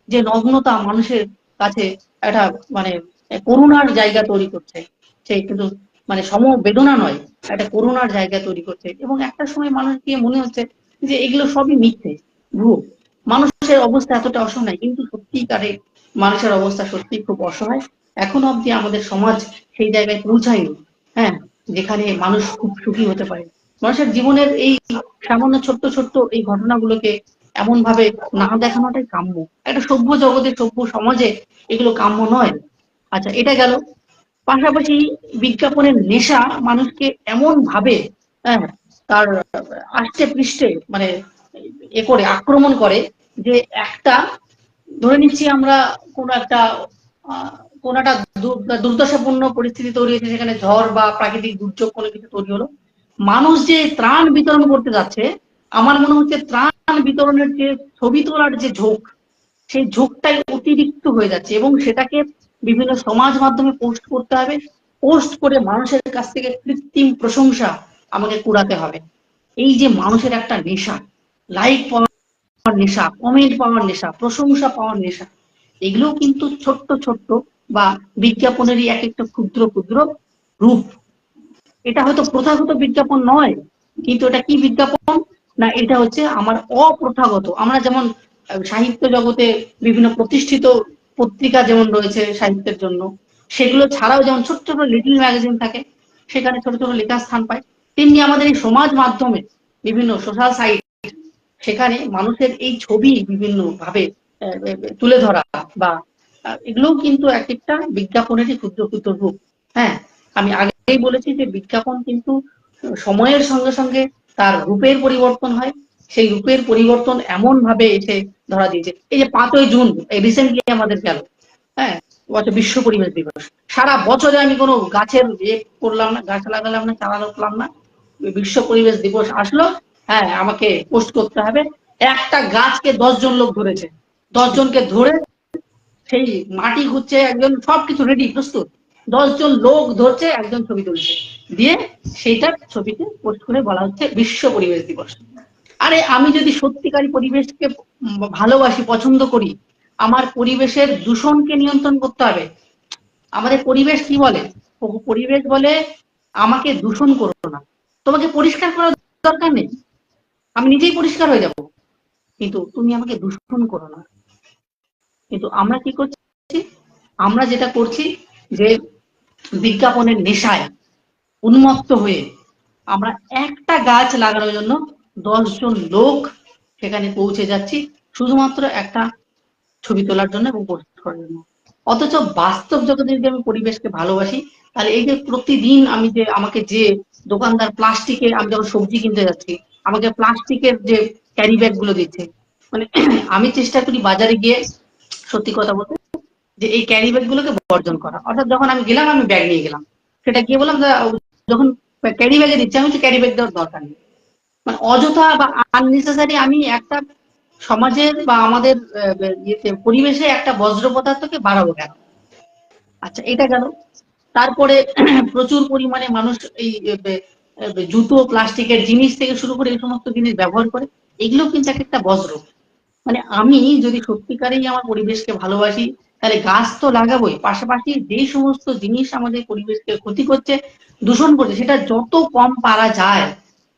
যে নগ্নতা মানুষের কাছে একটা মানে করুণার জায়গা তৈরি করছে। সেই কিন্তু মানে সমবেদনা নয়, একটা করুণার জায়গা তৈরি করছে। এবং একটা সময় মানুষকে মনে হচ্ছে যে এগুলো সবই মিথ্যে, ভুয়ো। মানুষের অবস্থা এতটা অসহায়, কিন্তু সত্যিকারে মানুষের অবস্থা সত্যি খুব অসহায়। এখনো অব্দি আমাদের সমাজ সেই জায়গায় পৌঁছায়নি, হ্যাঁ, যেখানে মানুষ খুব সুখী হতে পারে। মানুষের জীবনের এই সামান্য ছোট্ট ছোট্ট এই ঘটনাগুলোকে এমন ভাবে না দেখানোটাই কাম্য। একটা সভ্য জগতে, সভ্য সমাজে এগুলো কাম্য নয়। আচ্ছা, এটা গেল। পাশাপাশি বিজ্ঞাপনের নেশা মানুষকে এমন ভাবে, হ্যাঁ, তার আষ্টে পৃষ্ঠে মানে এ করে আক্রমণ করে যে একটা, ধরে নিচ্ছি আমরা কোনো একটা আহ, কোনো একটা দুর্দশাপূর্ণ পরিস্থিতি তৈরি হয়েছে, সেখানে ঝড় বা প্রাকৃতিক দুর্যোগ কোনো কিছু তৈরি হলো, মানুষ যে ত্রাণ বিতরণ করতে যাচ্ছে, আমার মনে হচ্ছে ত্রাণ বিতরণের যে ছবি তোলার যে ঝোঁক, সেই ঝোঁকটাই অতিরিক্ত হয়ে যাচ্ছে এবং সেটাকে বিভিন্ন সমাজ মাধ্যমে পোস্ট করতে হবে। পোস্ট করে মানুষের কাছ থেকে কৃত্রিম প্রশংসা আমাকে কুড়াতে হবে। এই যে মানুষের একটা নেশা, লাইক পাওয়ার নেশা, কমেন্ট পাওয়ার নেশা, প্রশংসা পাওয়ার নেশা, এগুলো কিন্তু ছোট্ট ছোট্ট বা বিজ্ঞাপনেরই এক একটা ক্ষুদ্র ক্ষুদ্র রূপ। এটা হয়তো প্রথাগত বিজ্ঞাপন নয়, কিন্তু এটা কি বিজ্ঞাপন না, এটা হচ্ছে আমার অপ্রথাগত। আমরা যেমন সাহিত্য জগতে বিভিন্ন প্রতিষ্ঠিত পত্রিকা যেমন রয়েছে সাহিত্যের জন্য, সেগুলো ছাড়াও যেমন ছোট ছোট লিটল ম্যাগাজিন থাকে, সেখানে ছোট ছোট লেখার স্থান পায়, তেমনি আমাদের এই সমাজ মাধ্যমে বিভিন্ন সোশ্যাল সাইট, সেখানে মানুষের এই ছবি বিভিন্ন ভাবে তুলে ধরা বা এগুলোও কিন্তু এক একটা বিজ্ঞাপনেরই ক্ষুদ্র ক্ষুদ্র রূপ। হ্যাঁ, আমি আগেই বলেছি যে বিজ্ঞাপন কিন্তু সময়ের সঙ্গে সঙ্গে তার রূপের পরিবর্তন হয়। সেই রূপের পরিবর্তন এমন ভাবে এসে ধরা দিয়েছে, এই যে 5ই জুন রিসেন্টলি আমাদের গেল, হ্যাঁ, বিশ্ব পরিবেশ দিবস। সারা বছরে আমি কোনো গাছের করলাম না, গাছ লাগালাম না, চারা রোপলাম না, বিশ্ব পরিবেশ দিবস আসলো, হ্যাঁ, আমাকে পোস্ট করতে হবে। একটা গাছকে 10 জন লোক ধরেছে, 10 জনকে ধরে সেই মাটি খুঁজছে, একজন সবকিছু রেডি প্রস্তুত, 10 জন লোক ধরছে, একজন ছবি তুলছে, দিয়ে সেইটার ছবিতে পোস্ট করে বলা হচ্ছে বিশ্ব পরিবেশ দিবস। আরে আমি যদি সত্যিকারী পরিবেশকে ভালোবাসি, পছন্দ করি, আমার পরিবেশের দূষণকে নিয়ন্ত্রণ করতে হবে। আমাদের পরিবেশ কি বলে? পরিবেশ বলে আমাকে দূষণ করো না, তোমাকে পরিষ্কার করার দরকার নেই, আমি নিজেই পরিষ্কার হয়ে যাব, কিন্তু তুমি আমাকে দূষণ করো না। কিন্তু আমরা কি করছি? আমরা যেটা করছি যে বিজ্ঞাপনের নেশায় উন্মত্ত হয়ে আমরা একটা গাছ লাগানোর জন্য 10 জন লোক সেখানে পৌঁছে যাচ্ছি, শুধুমাত্র একটা ছবি তোলার জন্য এবং পোস্ট করার জন্য। অথচ বাস্তব জগতে যদি আমি পরিবেশকে ভালোবাসি, তাহলে এই যে প্রতিদিন আমি যে আমাকে যে দোকানদার প্লাস্টিকের, আমি যখন সবজি কিনতে যাচ্ছি, আমাকে প্লাস্টিকের যে ক্যারি ব্যাগ গুলো দিচ্ছে, মানে আমি চেষ্টা করি বাজারে গিয়ে, সত্যি কথা বলতে, যে এই ক্যারি ব্যাগ গুলোকে বর্জন করা। অর্থাৎ যখন আমি গেলাম, আমি ব্যাগ নিয়ে গেলাম, সেটা গিয়ে বললাম যখন ক্যারি ব্যাগে দিচ্ছে, আমি তো ক্যারি ব্যাগ দেওয়ার দরকার নেই। মানে অযথা বা আননেসেসারি আমি একটা সমাজের বা আমাদের পরিবেশে একটা বজ্র পদার্থকে বাড়াবো কেন? আচ্ছা, এটা গেল। তারপরে প্রচুর পরিমাণে মানুষ এই জুতো, প্লাস্টিকের জিনিস থেকে শুরু করে এই সমস্ত জিনিস ব্যবহার করে, এগুলো কিন্তু এক একটা বজ্র। মানে আমি যদি সত্যিকারেই আমার পরিবেশকে ভালোবাসি, তাহলে গাছ তো লাগাবোই, পাশাপাশি যেই সমস্ত জিনিস আমাদের পরিবেশকে ক্ষতি করছে, দূষণ করছে, সেটা যত কম পারা যায়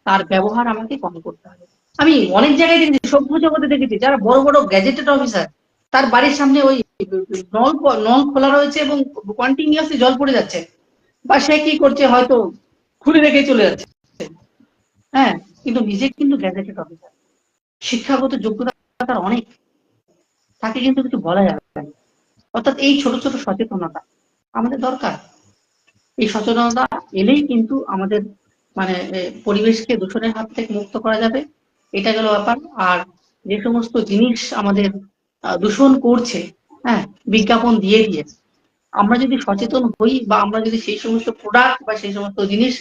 তার ব্যবহার আমাকে কম করতে হবে। আমি অনেক জায়গায় দেখেছি, সভ্য জগতে দেখেছি, যারা বড় বড় গ্যাজেটেড অফিসার, তার বাড়ির সামনে ওই নল নল খোলা রয়েছে এবং কন্টিনিউয়াসলি জল পড়ে যাচ্ছে, বা সে কি করছে হয়তো খুলে রেখে চলে যাচ্ছে, হ্যাঁ, কিন্তু নিজে কিন্তু গ্যাজেটেড অফিসার, শিক্ষাগত যোগ্যতা তার অনেক, তাকে কিন্তু কিছু বলা যাবে না। অর্থাৎ এই ছোট ছোট সচেতনতা আমাদের দরকার। এই সচেতনতা এলেই কিন্তু আমাদের মানে পরিবেশকে দূষণের হাত থেকে মুক্ত করা যাবে। এটা গেল ব্যাপার। আর যে সমস্ত জিনিস আমাদের দূষণ করছে, হ্যাঁ, বিজ্ঞাপন দিয়ে দিয়ে, আমরা যদি সচেতন হই বা আমরা যদি সেই সমস্ত প্রোডাক্ট বা সেই সমস্ত জিনিস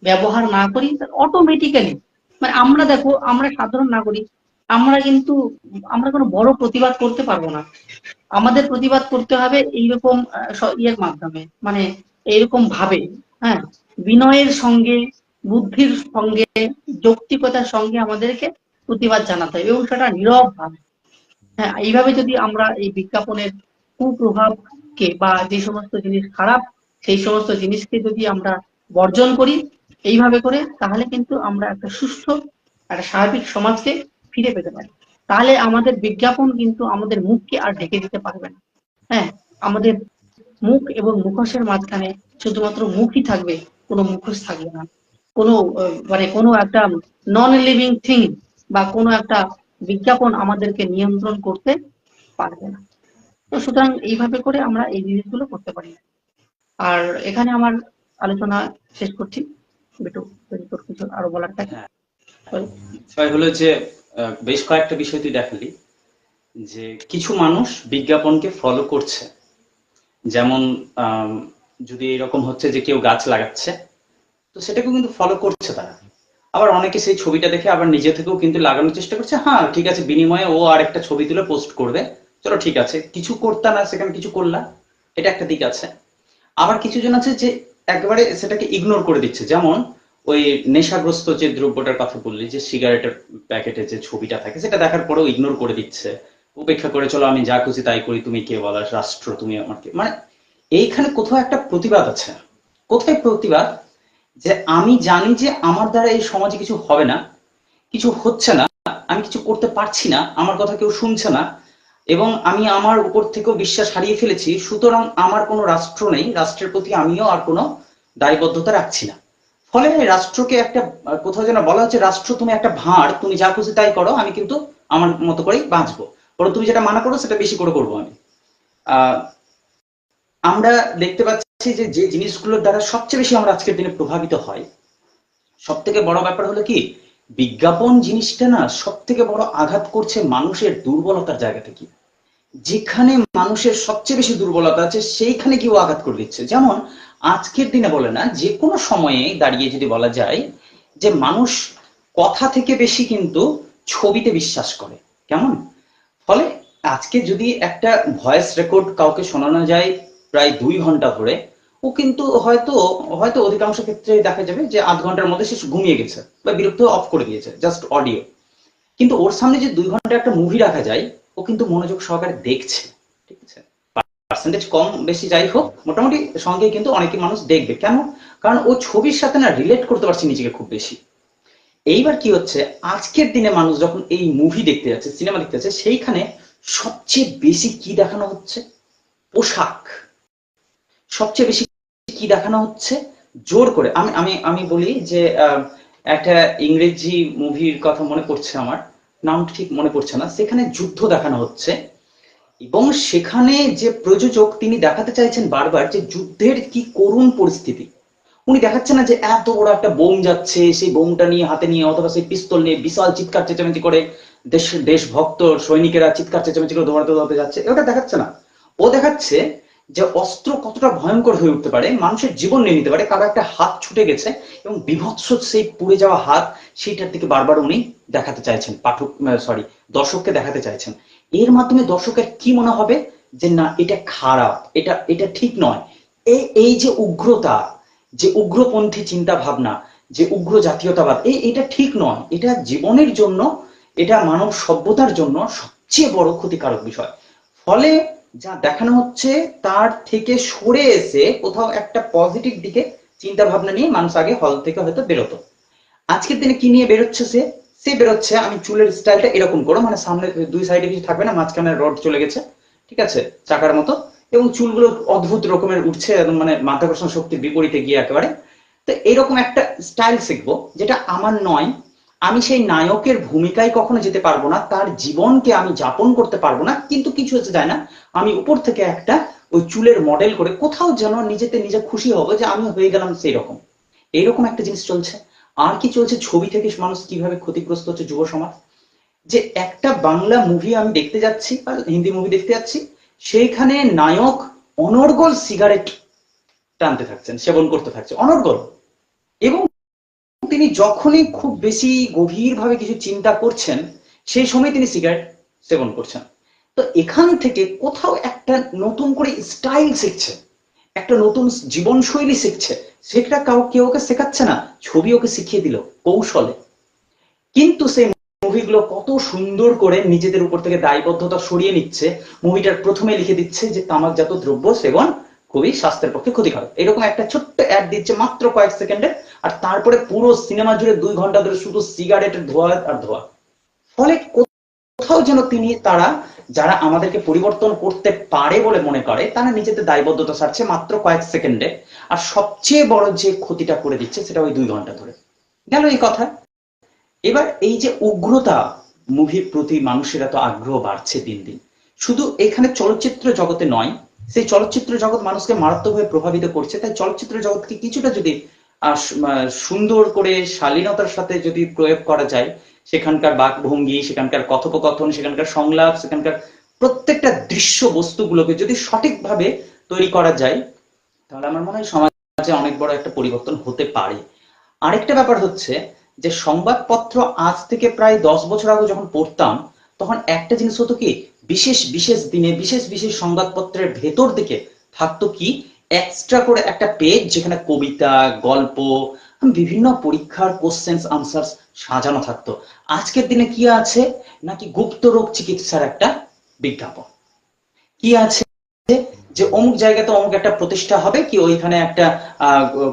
ব্যবহার না করি, অটোমেটিক্যালি, মানে আমরা দেখো, আমরা সাধারণ নাগরিক, আমরা কিন্তু আমরা কোনো বড় প্রতিবাদ করতে পারবো না। আমাদের প্রতিবাদ করতে হবে এইরকম ইয়ের মাধ্যমে, মানে এইরকম ভাবে, হ্যাঁ, বিনয়ের সঙ্গে, বুদ্ধির সঙ্গে, যৌক্তিকতার সঙ্গে আমাদেরকে প্রতিবাদ জানাতে হবে, এবং সেটা নীরব ভাবে। হ্যাঁ, এইভাবে যদি আমরা এই বিজ্ঞাপনের কুপ্রভাবকে বা যে সমস্ত জিনিস খারাপ, সেই সমস্ত জিনিসকে যদি আমরা বর্জন করি এইভাবে করে, তাহলে কিন্তু আমরা একটা সুস্থ, একটা স্বাভাবিক সমাজকে ফিরে পেতে পারি। তাহলে আমাদের বিজ্ঞাপন কিন্তু আমাদের মুখকে আর ঢেকে দিতে পারবে না। হ্যাঁ, আমাদের মুখ এবং মুখোশের মাঝখানে শুধুমাত্র মুখই থাকবে, কোনো মুখোশ থাকবে না। কোনো মানে কোনো একটা নন লিভিং থিং বা কোনো একটা বিজ্ঞাপন আমাদেরকে নিয়ন্ত্রণ করতে পারবে না। তো সুতরাং এইভাবে করে আমরা এই জিনিসগুলো করতে পারি। আর এখানে আমার আলোচনা শেষ করছি। বিটু, যদি তোর কিছু আরো বলার থাকে। হ্যাঁ, Sorry. বিষয় হলো যে বেশ কয়েকটা বিষয় তুই দেখালি যে কিছু মানুষ বিজ্ঞাপনকে ফলো করছে। যেমন আম, যদি এরকম হচ্ছে যে কেউ গাছ লাগাচ্ছে, তো সেটাকেও কিন্তু ফলো করছে তারা। আবার অনেকে সেই ছবিটা দেখে আবার নিজে থেকেও কিন্তু লাগানোর চেষ্টা করছে, হ্যাঁ ঠিক আছে, বিনিময়ে ও আর একটা ছবি তুলে পোস্ট করবে, চলো ঠিক আছে, কিছু করতা না সেখানে কিছু করলা, এটা একটা দিক আছে। আবার কিছু জন আছে যে একেবারে সেটাকে ইগনোর করে দিচ্ছে, যেমন ওই নেশাগ্রস্ত যে দ্রব্যটার কথা বললি, যে সিগারেটের প্যাকেটে যে ছবিটা থাকে সেটা দেখার পরেও ইগনোর করে দিচ্ছে, উপেক্ষা করে চলো আমি যা খুশি তাই করি, তুমি কে বলার রাষ্ট্র, তুমি আমাকে, মানে এইখানে কোথাও একটা প্রতিবাদ আছে। কোথায় প্রতিবাদ? যে আমি জানি যে আমার দ্বারা এই সমাজে কিছু হবে না, কিছু হচ্ছে না, আমি কিছু করতে পারছি না, আমার কথা কেউ শুনছে না, এবং আমি আমার উপর থেকেও বিশ্বাস হারিয়ে ফেলেছি, সুতরাং আমার কোনো রাষ্ট্র নেই, রাষ্ট্রের প্রতি আমিও আর কোনো দায়বদ্ধতা রাখছি না। ফলে রাষ্ট্রকে একটা কোথাও যেন বলা হচ্ছে, রাষ্ট্র তুমি একটা ভাঁড়, তুমি যা খুশি তাই করো, আমি কিন্তু আমার মতো করেই বাঁচবো, বরং তুমি যেটা মানা করো সেটা বেশি করে করবো আমি। আহ আমরা দেখতে পাচ্ছি যে যে জিনিসগুলোর দ্বারা সবচেয়ে বেশি আমরা আজকের দিনে প্রভাবিত হয়, সব থেকে বড় ব্যাপার হলো কি, বিজ্ঞাপন জিনিসটা না সব থেকে বড় আঘাত করছে মানুষের দুর্বলতার জায়গা থেকে। যেখানে মানুষের সবচেয়ে বেশি দুর্বলতা আছে সেইখানে কেউ আঘাত করে দিচ্ছে। যেমন আজকের দিনে বলে না, যে কোনো সময়ে দাঁড়িয়ে যদি বলা যায় যে মানুষ কথা থেকে বেশি কিন্তু ছবিতে বিশ্বাস করে। কেমন? ফলে আজকে যদি একটা ভয়েস রেকর্ড কাউকে শোনানো যায় প্রায় 2 ঘন্টা ধরে, ও কিন্তু হয়তো হয়তো অধিকাংশ ক্ষেত্রে দেখা যাবে যে আধ ঘন্টার মধ্যে সে ঘুমিয়ে গেছে বা বিরক্ত অফ করে দিয়েছে, জাস্ট অডিও। কিন্তু ওর সামনে যে 2 ঘন্টা একটা মুভি রাখা যায়, ও কিন্তু মনোযোগ সহকারে দেখছে। ঠিক আছে, পার্সেন্টেজ কম বেশি যাই হোক, মোটামুটি সঙ্গে কিন্তু অনেকে মানুষ দেখবে। কেন? কারণ ও ছবির সাথে না রিলেট করতে পারছে নিজেকে খুব বেশি। এইবার কি হচ্ছে, আজকের দিনে মানুষ যখন এই মুভি দেখতে যাচ্ছে, সিনেমা দেখতে যাচ্ছে, সেইখানে সবচেয়ে বেশি কি দেখানো হচ্ছে? পোশাক। সবচেয়ে বেশি কি দেখানো হচ্ছে? জোর করে আমি আমি আমি বলি যে একটা ইংরেজি মুভির কথা মনে পড়ছে আমার, নাম ঠিক মনে পড়ছে না, সেখানে যুদ্ধ দেখানো হচ্ছে, এবং সেখানে যে প্রযোজক তিনি দেখাতে চাইছেন বারবার যে যুদ্ধের কি করুণ পরিস্থিতি। উনি দেখাচ্ছেন না যে এত বড় একটা বোম যাচ্ছে, সেই বোমটা নিয়ে হাতে নিয়ে অথবা সেই পিস্তল নিয়ে বিশাল চিৎকার চেঁচামেচি করে দেশভক্ত সৈনিকেরা চিৎকার চেঁচামেচি করে দৌড়াতে দৌড়াতে যাচ্ছে, ওটা দেখাচ্ছে না। ও দেখাচ্ছে যে অস্ত্র কতটা ভয়ঙ্কর হয়ে উঠতে পারে, মানুষের জীবন নিয়ে নিতে পারে, কারো একটা হাত ছুটে গেছে এবং বিভৎস সেই পুড়ে যাওয়া হাত, সেইটার দিকে বারবার উনি দেখাতে চাইছেন, পাঠক সরি দর্শককে দেখাতে চাইছেন। এর মাধ্যমে দর্শকের কি মনে হবে? যে না, এটা খারাপ, এটা এটা ঠিক নয়। এই এই যে উগ্রতা, যে উগ্রপন্থী চিন্তা ভাবনা, যে উগ্র জাতীয়তাবাদ, এটা ঠিক নয়, এটা জীবনের জন্য, এটা মানব সভ্যতার জন্য সবচেয়ে বড় ক্ষতিকারক বিষয়। ফলে যা দেখানো হচ্ছে তার থেকে সরে এসে কোথাও একটা পজিটিভ দিকে চিন্তা ভাবনা নিয়ে মানুষ আগে হল থেকে হয়তো বেরোতো। আজকের দিনে কি নিয়ে বেরোচ্ছে সে? সে বেরোচ্ছে আমি চুলের স্টাইলটা এরকম করো, মানে সামনে দুই সাইডে কিছু থাকবে না, মাঝখানে রড চলে গেছে, ঠিক আছে, চাকার মতো, এবং চুলগুলো অদ্ভুত রকমের উঠছে, একদম মানে মাধ্যাকর্ষণ শক্তির বিপরীতে গিয়ে একেবারে। তো এরকম একটা স্টাইল শিখবো যেটা আমার নয়, আমি সেই নায়কের ভূমিকায় কখনো যেতে পারবো না, তার জীবনকে আমি যাপন করতে পারবো না, কিন্তু কিছু হচ্ছে যায় না, আমি উপর থেকে একটা ওই চুলের মডেল করে কোথাও যেন নিজেতে নিজে খুশি হবো যে আমি হয়ে গেলাম সেই রকম। এইরকম একটা জিনিস চলছে। আর কি চলছে, ছবি থেকে মানুষ কিভাবে ক্ষতিগ্রস্ত হচ্ছে, যুব সমাজ। যে একটা বাংলা মুভি আমি দেখতে যাচ্ছি বা হিন্দি মুভি দেখতে যাচ্ছি, সেইখানে নায়ক অনর্গল সিগারেট টানতে থাকছেন, সেবন করতে থাকছে অনর্গল, এবং তিনি যখনই খুব বেশি গভীরভাবে কিছু চিন্তা করছেন সেই সময় তিনি সিগারেট সেবন করছেন। তো এখান থেকে কোথাও একটা নতুন করে স্টাইল শিখছে, একটা নতুন জীবনশৈলী শিখছে, সেটা কেউ ওকে শেখাচ্ছে না, ছবি ওকে শিখিয়ে দিল কৌশলে। কিন্তু সেই মুভিগুলো কত সুন্দর করে নিজেদের উপর থেকে দায়বদ্ধতা সরিয়ে নিচ্ছে, মুভিটার প্রথমে লিখে দিচ্ছে যে তামাকজাত দ্রব্য সেবন খুবই স্বাস্থ্যের পক্ষে ক্ষতিকারক, এরকম একটা ছোট্ট অ্যাড দিচ্ছে মাত্র কয়েক সেকেন্ডে, আর তারপরে পুরো সিনেমা জুড়ে 2 ঘন্টা ধরে শুধু সিগারেটের ধোয়া আর ধোয়া। ফলে কোথাও যেন তারা যারা আমাদেরকে পরিবর্তন করতে পারে বলে মনে করে, তারা নিজেদের দায়বদ্ধতা সারছে মাত্র কয়েক সেকেন্ডে, আর সবচেয়ে বড় যে ক্ষতিটা করে দিচ্ছে সেটা ওই 2 ঘন্টা ধরে গেল এই কথা। এবার এই যে উগ্রতা, মুভির প্রতি মানুষের এত আগ্রহ বাড়ছে দিন দিন, শুধু এখানে চলচ্চিত্র জগতে নয়, সেই চলচ্চিত্র জগৎ মানুষকে মারাত্মকভাবে প্রভাবিত করছে। তাই চলচ্চিত্র জগৎকে কিছুটা যদি সুন্দর করে শালীনতার সাথে যদি প্রয়োগ করা যায়, সেখানকার বাকভঙ্গি, সেখানকার কথোপকথন, সেখানকার সংলাপ, সেখানকার প্রত্যেকটা দৃশ্য বস্তুগুলোকে যদি সঠিকভাবে তৈরি করা যায়, তাহলে আমার মনে হয় সমাজে অনেক বড় একটা পরিবর্তন হতে পারে। আরেকটা ব্যাপার হচ্ছে যে সংবাদপত্র আজ থেকে প্রায় 10 বছর আগে যখন পড়তাম, তখন একটা জিনিস হতো কি, বিশেষ বিশেষ দিনে বিশেষ বিশেষ সংবাদপত্রের ভেতর দিকে থাকতো কি, এক্সট্রা করে একটা পেজ যেখানে কবিতা, গল্প, বিভিন্ন পরীক্ষার কোশ্চেন্স আনসার্স সাজানো থাকতো। আজকের দিনে কি আছে, নাকি গুপ্ত রোগ চিকিৎসার একটা বিজ্ঞাপন, কি আছে যে অমুক জায়গাতে অমুক একটা প্রতিষ্ঠা হবে, কি ওইখানে একটা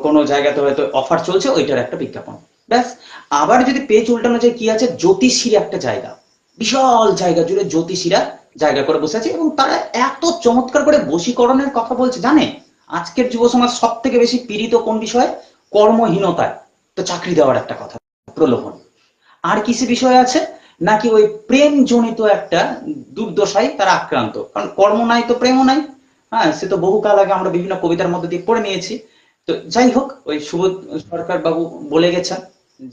কোনো জায়গাতে হয়তো অফার চলছে, ওইটার একটা বিজ্ঞাপন, ব্যাস। আবার যদি পেজ উল্টানো যায়, কি আছে, জ্যোতিষীর একটা জায়গা, বিশাল জায়গা জুড়ে জ্যোতিষীরা জায়গা করে বসে আছে, এবং তারা এত চমৎকার করে বশীকরণের কথা বলছে। জানে আজকের যুব সমাজ সব থেকে বেশি পীড়িত কোন বিষয়ে? কর্মহীনতায়। তো চাকরি দেওয়ার একটা কথা, প্রলোভন। আর কিছু বিষয় আছে নাকি ওই প্রেম জনিত একটা দুর্দশায় তারা আক্রান্ত, কারণ কর্ম নাই তো প্রেমও নাই। হ্যাঁ, সে তো বহুকাল আগে আমরা বিভিন্ন কবিতার মধ্যে দিয়ে পড়ে নিয়েছি। তো যাই হোক, ওই সুবোধ সরকার বাবু বলে গেছেন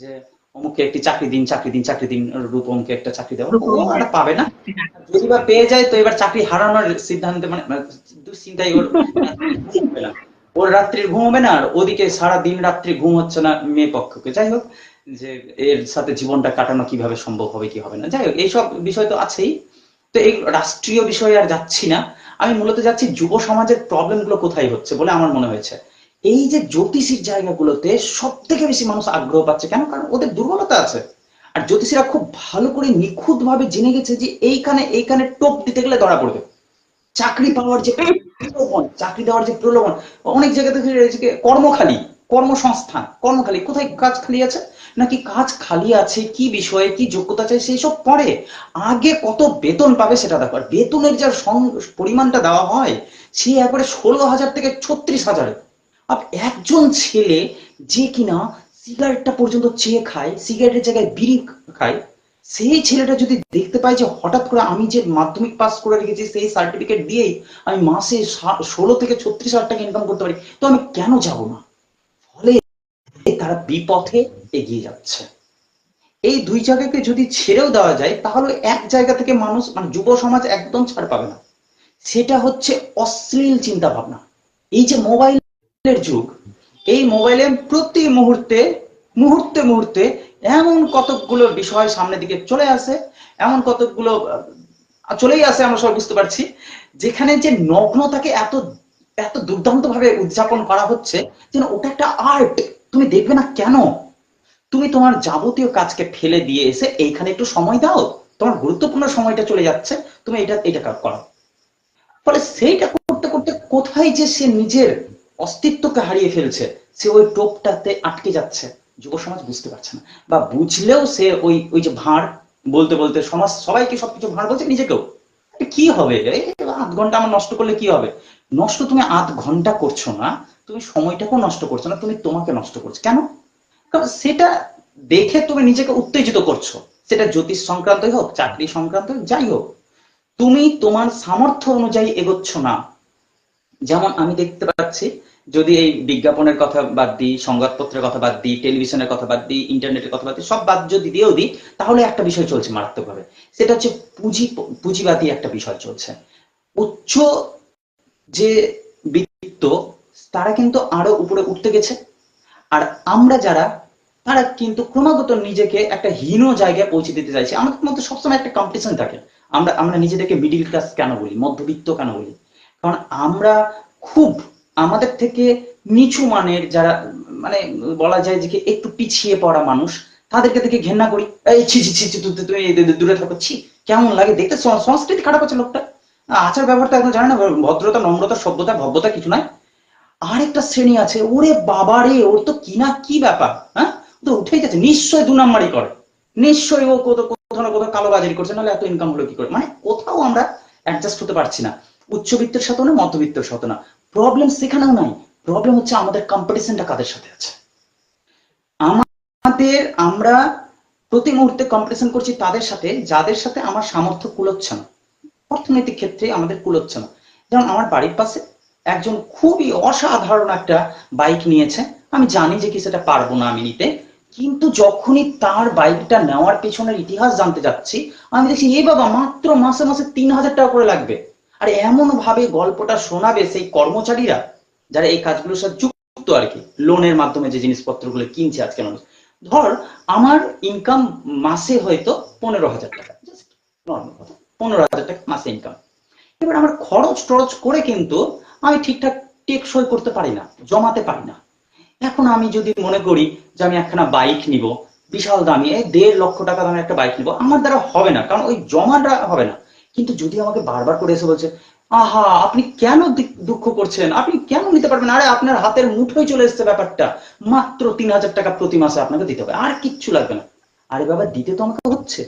যে অমুকে একটি চাকরি দিন, চাকরি দিন, চাকরি দিন, রূপমকে একটা চাকরি দেওয়া, ও একটা পাবে না। যদি বা পেয়ে যায়, তো এবার চাকরি হারানোর সিদ্ধান্তে, মানে দুশ্চিন্তায় ওর হবে না, ওর রাত্রির ঘুম হবে না, আর ওদিকে সারা দিন রাত্রি ঘুম হচ্ছে না মেয়ে পক্ষকে। যাই হোক, যে এর সাথে জীবনটা কাটানো কিভাবে সম্ভব হবে, কি হবে না, যাই হোক, এইসব বিষয় তো আছেই। তো এই রাষ্ট্রীয় বিষয়ে আর যাচ্ছি না, আমি মূলত যাচ্ছি যুব সমাজের প্রবলেম গুলো কোথায় হচ্ছে বলে আমার মনে হয়েছে। এই যে জ্যোতিষীর জায়গাগুলোতে সব থেকে বেশি মানুষ আগ্রহ পাচ্ছে কেন? কারণ ওদের দুর্বলতা আছে। আর জ্যোতিষীরা খুব ভালো করে নিখুঁত ভাবে জেনে গেছে যে এইখানে এইখানে টোপ দিতে গেলে ধরা পড়বে। চাকরি পাওয়ার যে প্রলোভন, চাকরি দেওয়ার যে প্রলোভন, অনেক জায়গাতে কর্মখালী, কর্মসংস্থান, কর্মখালী, কোথায় কাজ খালি আছে, নাকি কাজ খালি আছে কি বিষয়ে, কি যোগ্যতা চাই সেই সব পরে, আগে কত বেতন পাবে সেটা দেখো। আর বেতনের যার পরিমাণটা দেওয়া হয়, সে একবারে 16,000 থেকে 36,000। আর একজন ছেলে যে কিনা সিগারেটটা পর্যন্ত চেয়ে খায়, সিগারেটের জায়গায় বিড়ি খায়, সেই ছেলেটা যদি দেখতে পায় যে হঠাৎ করে আমি যে মাধ্যমিক পাস করে রেখেছি সেই সার্টিফিকেট দিয়েই আমি মাসে 16 থেকে 36,000 টাকা ইনকাম করতে পারি, তো আমি কেন যাব না? ফলে তারা বিপথে এগিয়ে যাচ্ছে। এই দুই জায়গাকে যদি ছেড়েও দেওয়া যায়, তাহলে এক জায়গা থেকে মানুষ, মানে যুব সমাজ একদম ছাড় পাবে না। সেটা হচ্ছে অশ্লীল চিন্তা ভাবনা। এই যে মোবাইলের যুগ, এই মোবাইলে প্রতি মুহূর্তে মুহূর্তে মুহূর্তে এমন কতকগুলো বিষয় সামনের দিকে চলে আসে, এমন কতকগুলো চলেই আসে, আমরা সবাই বুঝতে পারছি, যেখানে যে নগ্নতাকে এত এত দুর্দান্ত ভাবে উদযাপন করা হচ্ছে, যেন ওটা একটা আর্ট। তুমি দেখবে না কেন? তুমি তোমার যাবতীয় কাজকে ফেলে দিয়ে এসে এইখানে একটু সময় দাও, তোমার গুরুত্বপূর্ণ সময়টা চলে যাচ্ছে, তুমি এটা করো। ফলে সেইটা করতে করতে কোথায় যে সে নিজের অস্তিত্বকে হারিয়ে ফেলছে, সে ওই টোপটাতে আটকে যাচ্ছে, যুব সমাজ বুঝতে পারছে না। বা বুঝলেও সে ওই ওই যে ভাঁড় বলতে বলতে সমাজ সবাইকে সবকিছু ভাঁড় বলছে, নিজেকেও। কি হবে, এই 8 ঘন্টা আমার নষ্ট করলে কি হবে? নষ্ট তুমি 8 ঘন্টা করছো না, তুমি সময়টাকেও নষ্ট করছো না, তুমি তোমাকে নষ্ট করছো। কেন? কারণ সেটা দেখে তুমি নিজেকে উত্তেজিত করছো, সেটা জ্যোতিষ সংক্রান্তই হোক, চাকরি সংক্রান্ত যাই হোক, তুমি তোমার সামর্থ্য অনুযায়ী এগোচ্ছ না। যেমন আমি দেখতে পাচ্ছি, যদি এই বিজ্ঞাপনের কথা বাদ দিই, সংবাদপত্রের কথা বাদ দিই, টেলিভিশনের কথা বাদ দিই, ইন্টারনেটের কথা বাদ দিই, সব বাদ যদি দিয়েও দিই, তাহলে একটা বিষয় চলছে মারাত্মকভাবে। সেটা হচ্ছে পুঁজিবাদী একটা বিষয় চলছে। উচ্চ যে বিত্ত, তারা কিন্তু আরো উপরে উঠতে গেছে, আর আমরা যারা, তারা কিন্তু ক্রমাগত নিজেকে একটা হীন জায়গায় পৌঁছে দিতে চাইছে। আমাদের মধ্যে সবসময় একটা কম্পিটিশন থাকে। আমরা আমরা নিজেদেরকে মিডিল ক্লাস কেন বলি, মধ্যবিত্ত কেন বলি? কারণ আমরা খুব আমাদের থেকে নিচু মানের যারা, মানে বলা যায় যে একটু পিছিয়ে পড়া মানুষ, তাদেরকে থেকে ঘেন্না করি। এই ছি ছি ছি ছি, তুমি দূরে থাকো, ছি, কেমন লাগে দেখতে, সংস্কৃতি খারাপ আছে লোকটা, আচার ব্যবহারটা এখন জানে না, ভদ্রতা, নম্রতা, সভ্যতা, ভব্যতা কিছু নাই। আরেকটা শ্রেণী আছে, ওরে বাবা রে, ওর তো কি না কি ব্যাপার, হ্যাঁ, তো উঠেই যাচ্ছে, নিশ্চয়ই 2 নাম্বারই করে, নিশ্চয়ই ও কোথাও না কোথাও কালো বাজারি করছে, নাহলে এত ইনকাম হলো কি করে? মানে কোথাও আমরা অ্যাডজাস্ট হতে পারছি না, উচ্চবিত্তের সাথে না, মধ্যবিত্তের সাথে না। প্রবলেম সেখানেও নাই, প্রবলেম হচ্ছে আমাদের কম্পিটিশনটা কাদের সাথে আছে। আমাদের, আমরা প্রতি মুহূর্তে কম্পিটিশন করছি তাদের সাথে, যাদের সাথে আমার সামর্থ্য কুলোচ্ছে না, অর্থনৈতিক ক্ষেত্রে আমাদের কুলোচ্ছে না। যেমন আমার বাড়ির পাশে একজন খুবই অসাধারণ একটা বাইক নিয়েছে, আমি জানি যে কি সেটা পারবো না আমি নিতে, কিন্তু যখনই তার বাইকটা নেওয়ার পেছনের ইতিহাস জানতে যাচ্ছি, আমি দেখছি এ বাবা মাত্র মাসে মাসে 3,000 টাকা করে লাগবে। আর এমন ভাবে গল্পটা শোনাবে সেই কর্মচারীরা যারা এই কাজগুলোর সাথে যুক্ত আর কি, লোনের মাধ্যমে যে জিনিসপত্রগুলো কিনছে আজকে মানুষ। ধর আমার ইনকাম মাসে হয়তো 15,000 টাকা, জাস্ট নর্মাল কথা, 15,000 টাকা মাসে ইনকাম। এবার আমার খরচ টরচ করে কিন্তু আমি ঠিকঠাক টেকসই করতে পারি না, জমাতে পারি না। এখন আমি যদি মনে করি যে আমি একখানা বাইক নিব, বিশাল দামি 1.5 লক্ষ টাকা দামের একটা বাইক নিব, আমার দ্বারা হবে না, কারণ ওই জমাটা হবে না। কিন্তু যদি আমাকে বারবার করে এসে বলছে, আহা আপনি কেন দুঃখ করছেন, আপনি কেন নিতে পারবেন, আরে আপনার হাতের মুঠোয় চলে এসছে ব্যাপারটা, মাত্র 3,000 টাকা প্রতি মাসে আপনাকে দিতে হবে, আর কিচ্ছু লাগবে না। আরে বাবা দিতে তো আমাকে হচ্ছে,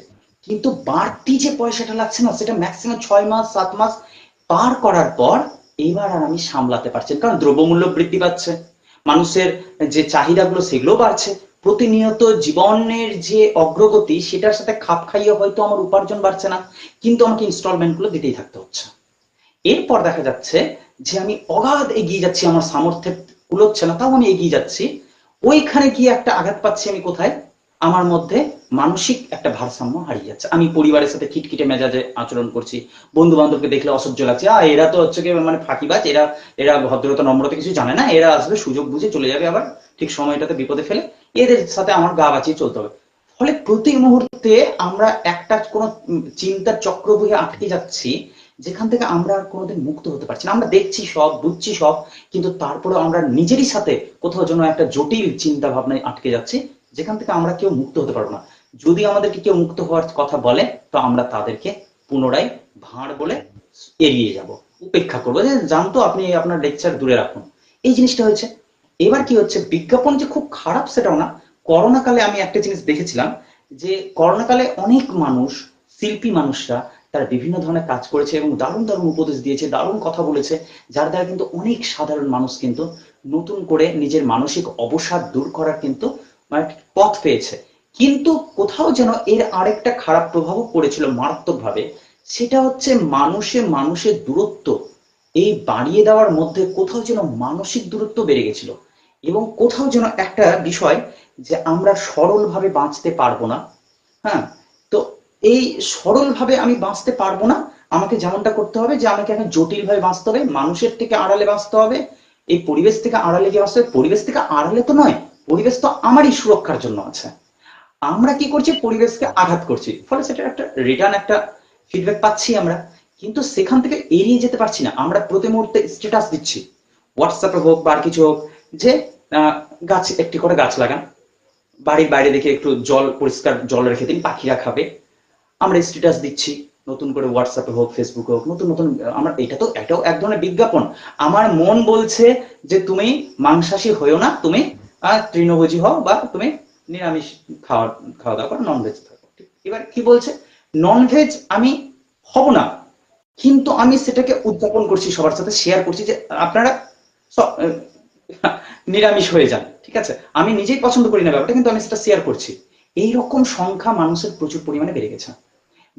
কিন্তু বাড়তি যে পয়সাটা লাগছে না, সেটা ম্যাক্সিমাম 6 মাস 7 মাস পার করার পর এবার আর আমি সামলাতে পারছি না। কারণ দ্রব্যমূল্য বৃদ্ধি পাচ্ছে, মানুষের যে চাহিদাগুলো সেগুলো বাড়ছে, প্রতিনিয়ত জীবনের যে অগ্রগতি সেটার সাথে খাপ খাইয়ে হয়তো আমার উপার্জন বাড়ছে না, কিন্তু আমাকে ইনস্টলমেন্ট গুলো দিতেই থাকতে হচ্ছে। এরপর দেখা যাচ্ছে যে আমি অগাধ এগিয়ে যাচ্ছি, আমার সামর্থ্যে কুলোচ্ছে না, তাও আমি এগিয়ে যাচ্ছি। ওইখানে গিয়ে একটা আঘাত পাচ্ছি আমি কোথায়, আমার মধ্যে মানসিক একটা ভারসাম্য হারিয়ে যাচ্ছে। আমি পরিবারের সাথে খিটখিটে মেজাজে আচরণ করছি, বন্ধু বান্ধবকে দেখলে অসহ্য লাগছে, এরা তো হচ্ছে কি মানে ফাঁকিবাজ, এরা এরা ভদ্রতা নম্রতা কিছু জানে না, এরা আসবে সুযোগ বুঝে চলে যাবে, আবার ঠিক সময়টাতে বিপদে ফেলে, এদের সাথে আমার গা বাঁচিয়ে চলতে হবে। ফলে প্রতি মুহূর্তে আমরা একটা কোনো চিন্তার চক্রব্যূহে আটকে যাচ্ছি, যেখান থেকে আমরা আর কোনোদিন মুক্ত হতে পারছি না। আমরা দেখছি সব, বুঝছি সব, কিন্তু তারপরে আমরা নিজেরই সাথে কোথাও যেন একটা জটিল চিন্তা ভাবনায় আটকে যাচ্ছি, যেখান থেকে আমরা কেউ মুক্ত হতে পারবো না। যদি আমাদেরকে কেউ মুক্ত হওয়ার কথা বলে, তো আমরা তাদেরকে পুনরায় ভাঁড় বলে এড়িয়ে যাব, উপেক্ষা করবো, যে জানতো আপনি আপনার লেকচার দূরে রাখুন। এই জিনিসটা হয়েছে। এবার কি হচ্ছে, বিজ্ঞাপন যে খুব খারাপ সেটাও না। করোনা কালে আমি একটা জিনিস দেখেছিলাম, যে করোনা কালে অনেক মানুষ, শিল্পী মানুষরা তারা বিভিন্ন ধরনের কাজ করেছে এবং দারুণ দারুণ উপদেশ দিয়েছে, দারুণ কথা বলেছে, যার দ্বারা কিন্তু অনেক সাধারণ মানুষ কিন্তু নতুন করে নিজের মানসিক অবসাদ দূর করার কিন্তু মানে পথ পেয়েছে। কিন্তু কোথাও যেন এর আরেকটা খারাপ প্রভাবও পড়েছিল মারাত্মকভাবে, সেটা হচ্ছে মানুষে মানুষের দূরত্ব এই বাড়িয়ে দেওয়ার মধ্যে কোথাও যেন মানসিক দূরত্ব বেড়ে গেছিল, এবং কোথাও যেন একটা বিষয় যে আমরা সরলভাবে বাঁচতে পারবো না। হ্যাঁ, তো এই সরলভাবে আমি বাঁচতে পারবো না, আমাকে যেমনটা করতে হবে যে আমাকে এখন জটিলভাবে বাঁচতে হবে, মানুষের থেকে আড়ালে বাঁচতে হবে, এই পরিবেশ থেকে আড়ালে গিয়ে বাঁচতে হবে। পরিবেশ থেকে আড়ালে তো নয়, পরিবেশ তো আমারই সুরক্ষার জন্য আছে। আমরা কি করছি, পরিবেশকে আঘাত করছি, ফলে সেটার একটা রিটার্ন একটা ফিডব্যাক পাচ্ছি আমরা, কিন্তু সেখান থেকে এড়িয়ে যেতে পারছি না। আমরা প্রতি মুহূর্তে স্ট্যাটাস দিচ্ছি, হোয়াটসঅ্যাপে হোক বা কিছু হোক, যে গাছ একটি করে গাছ লাগান, বাড়ির বাইরে দেখে একটু জল, পরিষ্কার জল রেখে দিন, পাখিরা খাবে। আমরা স্ট্যাটাস দিচ্ছি নতুন করে, হোয়াটসঅ্যাপে হোক ফেসবুকে হোক, নতুন নতুন। আমরা এটা তো এটাও এক ধরনের বিজ্ঞাপন। আমার মন বলছে যে তুমি মাংসাশী হয়েও না, তুমি তৃণভোজী হও, বা তুমি নিরামিষ খাওয়া খাওয়া দাওয়া করো, ননভেজ থাকো। এবার কি বলছে, ননভেজ আমি হব না, কিন্তু আমি সেটাকে উদযাপন করছি, সবার সাথে শেয়ার করছি যে আপনারা নিরামিষ হয়ে যান, ঠিক আছে, আমি নিজেই পছন্দ করি না ব্যাপারটা, কিন্তু আমি সেটা শেয়ার করছি। এইরকম সংখ্যা মানুষের প্রচুর পরিমাণে বেড়ে গেছে,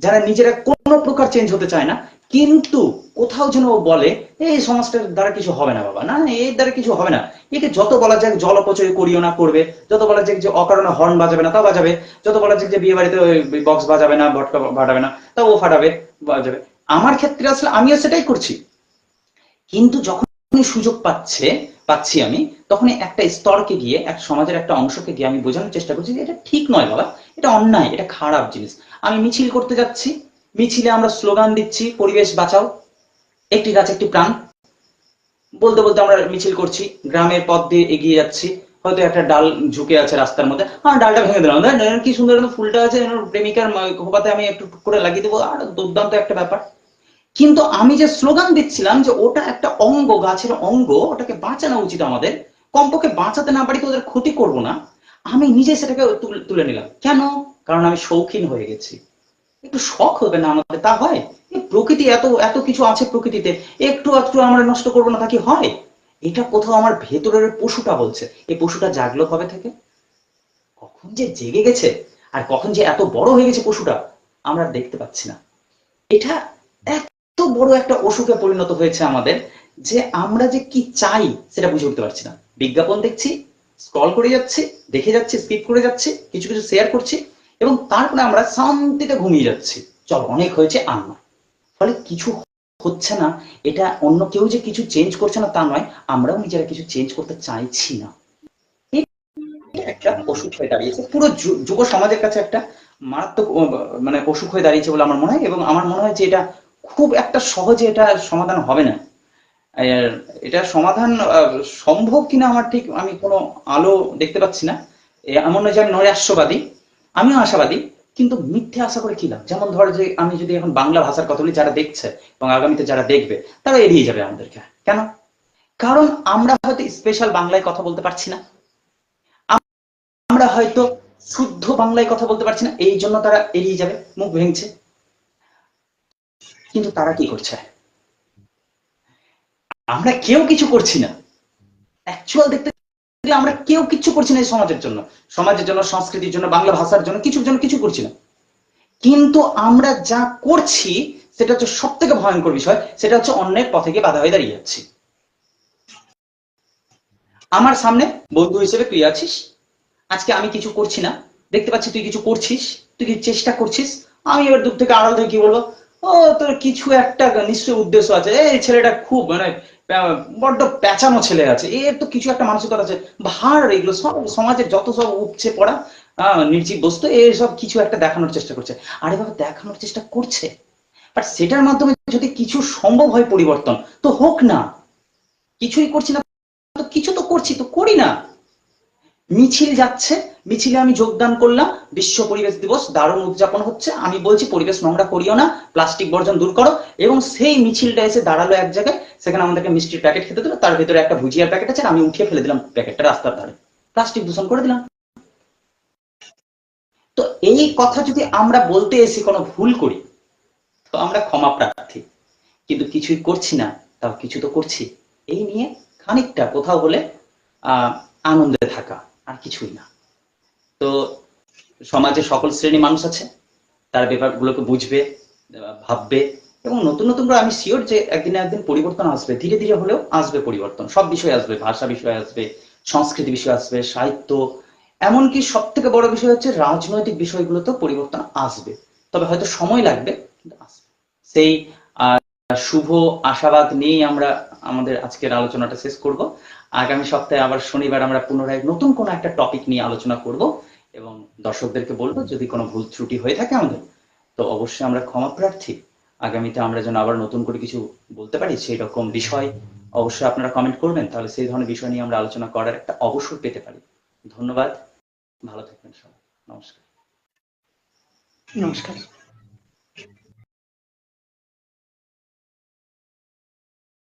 যারা নিজেরা কোনো প্রকার চেঞ্জ হতে চায় না, কিন্তু কোথাও যেন ও বলে এই সমাজটার দ্বারা কিছু হবে না বাবা, না এর দ্বারা কিছু হবে না। একে যত বলা যাক জল অপচয় করিও না, করবে, যত বলা যাক যে অকারণে হর্ন বাজাবে না, তাও বাজাবে, যত বলা যাক যে বিয়ে বাড়িতে বক্স বাজাবে না, ভটকা ফাটাবে না, তাও ও ফাটাবে, বাজাবে। আমার ক্ষেত্রে আসলে আমিও সেটাই করছি, কিন্তু যখন সুযোগ পাচ্ছি আমি, তখনই একটা স্তরকে গিয়ে, এক সমাজের একটা অংশকে গিয়ে আমি বোঝানোর চেষ্টা করছি যে এটা ঠিক নয় বাবা, এটা অন্যায়, এটা খারাপ জিনিস। আমি মিছিল করতে যাচ্ছি, মিছিলে আমরা স্লোগান দিচ্ছি পরিবেশ বাঁচাও, একটি গাছ একটি প্রাণ, বলতে বলতে আমরা মিছিল করছি, গ্রামের পথ দিয়ে এগিয়ে যাচ্ছি, হয়তো একটা ডাল ঝুঁকে আছে রাস্তার মধ্যে, ডালটা ভেঙে দিলাম, কি সুন্দর ফুলটা আছে, প্রেমিকার খোপাতে আমি একটু করে লাগিয়ে দেবো, আর দুর্দান্ত একটা ব্যাপার। কিন্তু আমি যে স্লোগান দিচ্ছিলাম যে ওটা একটা অঙ্গ, গাছের অঙ্গ, ওটাকে বাঁচানো উচিত আমাদের, কমপক্ষে বাঁচাতে না পারি তো ওদের ক্ষতি করব না, আমি নিজে সেটাকে তুলে নিলাম। কেন? কারণ আমি শৌখিন হয়ে গেছি। একটু শখ হবে না আমাদের, তা হয়? এই প্রকৃতি, এত এত কিছু আছে প্রকৃতিতে, একটু একটু আমরা নষ্ট করবো না, তা কি হয়? এটা কোথাও আমার ভেতরের পশুটা বলছে। এই পশুটা জাগলো কবে থেকে, কখন যে জেগে গেছে, আর কখন যে এত বড় হয়ে গেছে পশুটা, আমরা দেখতে পাচ্ছি না। এটা বড় একটা অসুখে পরিণত হয়েছে আমাদের, যে আমরা যে কি চাই সেটা বুঝে উঠতে পারছি না। বিজ্ঞাপন দেখছি, স্ক্রল করে যাচ্ছি, দেখে যাচ্ছি, স্কিপ করে যাচ্ছি, কিছু কিছু শেয়ার করছি, এবং তারপরে আমরা শান্তিতে ঘুমিয়ে যাচ্ছি, চল অনেক হয়েছে আর নয়। ফলে কিছু হচ্ছে না। এটা অন্য কেউ যে কিছু চেঞ্জ করছে না তা নয়, আমরাও নিজেরা কিছু চেঞ্জ করতে চাইছি না। একটা অসুখ হয়ে দাঁড়িয়েছে পুরো যুব সমাজের কাছে, একটা মারাত্মক মানে অসুখ হয়ে দাঁড়িয়েছে বলে আমার মনে হয়। এবং আমার মনে হয় যে এটা খুব একটা সহজে এটা সমাধান হবে না। আর এটা সমাধান সম্ভব কিনা আমার ঠিক আমি কোনো আলো দেখতে পাচ্ছি না। এমন নয় যে আমি নৈরাশ্যবাদী, আমিও আশাবাদী, কিন্তু মিথ্যে আশা করে কি লাভ? যেমন ধর যে আমি যদি এখন বাংলা ভাষার কথা বলি, যারা দেখছে এবং আগামীতে যারা দেখবে তারা এড়িয়ে যাবে আমাদেরকে। কেন? কারণ আমরা হয়তো স্পেশাল বাংলায় কথা বলতে পারছি না, আমরা হয়তো শুদ্ধ বাংলায় কথা বলতে পারছি না, এই জন্য তারা এড়িয়ে যাবে, মুখ ভেঙছে। কিন্তু তারা কি করছে? আমরা কেউ কিছু করছি না। অ্যাকচুয়াল দেখতে গেলে আমরা কেউ কিছু করছি না এই সমাজের জন্য, সংস্কৃতির জন্য, বাংলা ভাষার জন্য, কিছুর জন্য কিছু করছি না। কিন্তু আমরা যা করছি সেটা হচ্ছে সব থেকে ভয়ঙ্কর বিষয়, সেটা হচ্ছে অন্যের পথে গিয়ে বাধা হয়ে দাঁড়িয়ে যাচ্ছি। আমার সামনে বন্ধু হিসেবে তুই আছিস, আজকে আমি কিছু করছি না, দেখতে পাচ্ছি তুই কিছু করছিস, তুই কিছু চেষ্টা করছিস, আমি এবার দূর থেকে আড়াল থেকে কি বলবো, ও তোর কিছু একটা নিশ্চয়ই উদ্দেশ্য আছে, এই ছেলেটা খুব মানে বড্ড প্যাঁচানো ছেলে আছে, এর তো কিছু একটা মানসিকতা আছে, ভার এগুলো সব সমাজের যত সব উপচে পড়া নির্জীব বস্তু, এসব কিছু একটা দেখানোর চেষ্টা করছে। আরে বাবা, দেখানোর চেষ্টা করছে, বাট সেটার মাধ্যমে যদি কিছু সম্ভব হয় পরিবর্তন, তো হোক না। কিছুই করছি না তো কিছু তো করছি, তো করি না। মিছিল যাচ্ছে, মিছিলে আমি যোগদান করলাম, বিশ্ব পরিবেশ দিবস দারুণ উদযাপন হচ্ছে, আমি বলছি পরিবেশ নোংরা করিও না, প্লাস্টিক বর্জন দূর করো, এবং সেই মিছিলটা এসে দাঁড়ালো এক জায়গায়, সেখানে আমাদেরকে মিষ্টির প্যাকেট খেতে দিল, তার ভিতরে একটা ভুজিয়ার প্যাকেট আছে, আমি উঠিয়ে ফেলে দিলাম প্যাকেটটা রাস্তার ধারে, প্লাস্টিক দূষণ করে দিলাম। তো এই কথা যদি আমরা বলতে এসে কোনো ভুল করি, তো আমরা ক্ষমা প্রার্থী, কিন্তু কিছুই করছি না, তাও কিছু তো করছি, এই নিয়ে খানিকটা কোথাও হলে আনন্দে থাকা, আর কিছুই না। তো সমাজে সকল শ্রেণী মানুষ আছে, তার ব্যাপারগুলোকে বুঝবে, ভাববে, এবং নতুন নতুন করে আমি শিওর যে একদিন না একদিন পরিবর্তন আসবে, ধীরে ধীরে হলেও আসবে পরিবর্তন। সব বিষয় আসবে, ভাষা বিষয় আসবে, সংস্কৃতি বিষয় আসবে, সাহিত্য, এমনকি সব থেকে বড় বিষয় হচ্ছে রাজনৈতিক বিষয়গুলোতেও পরিবর্তন আসবে। তবে হয়তো সময় লাগবে, কিন্তু আসবে। সেই শুভ আশাবাদ নিয়েই আমরা আমাদের আজকের আলোচনাটা শেষ করব। আগামী সপ্তাহে আবার শনিবার আমরা পুনরায় নতুন কোনো একটা টপিক নিয়ে আলোচনা করব, এবং দর্শকদেরকে বলবো যদি কোনো ভুল ত্রুটি হয়ে থাকে আমাদের, তো অবশ্যই আমরা ক্ষমা প্রার্থী। আগামীতে আমরা যেন আবার নতুন করে কিছু বলতে পারি সেই রকম বিষয় অবশ্যই আপনারা কমেন্ট করবেন, তাহলে সেই ধরনের বিষয় নিয়ে আমরা আলোচনা করার একটা অবসর পেতে পারি। ধন্যবাদ, ভালো থাকবেন সবাই, নমস্কার। নমস্কার।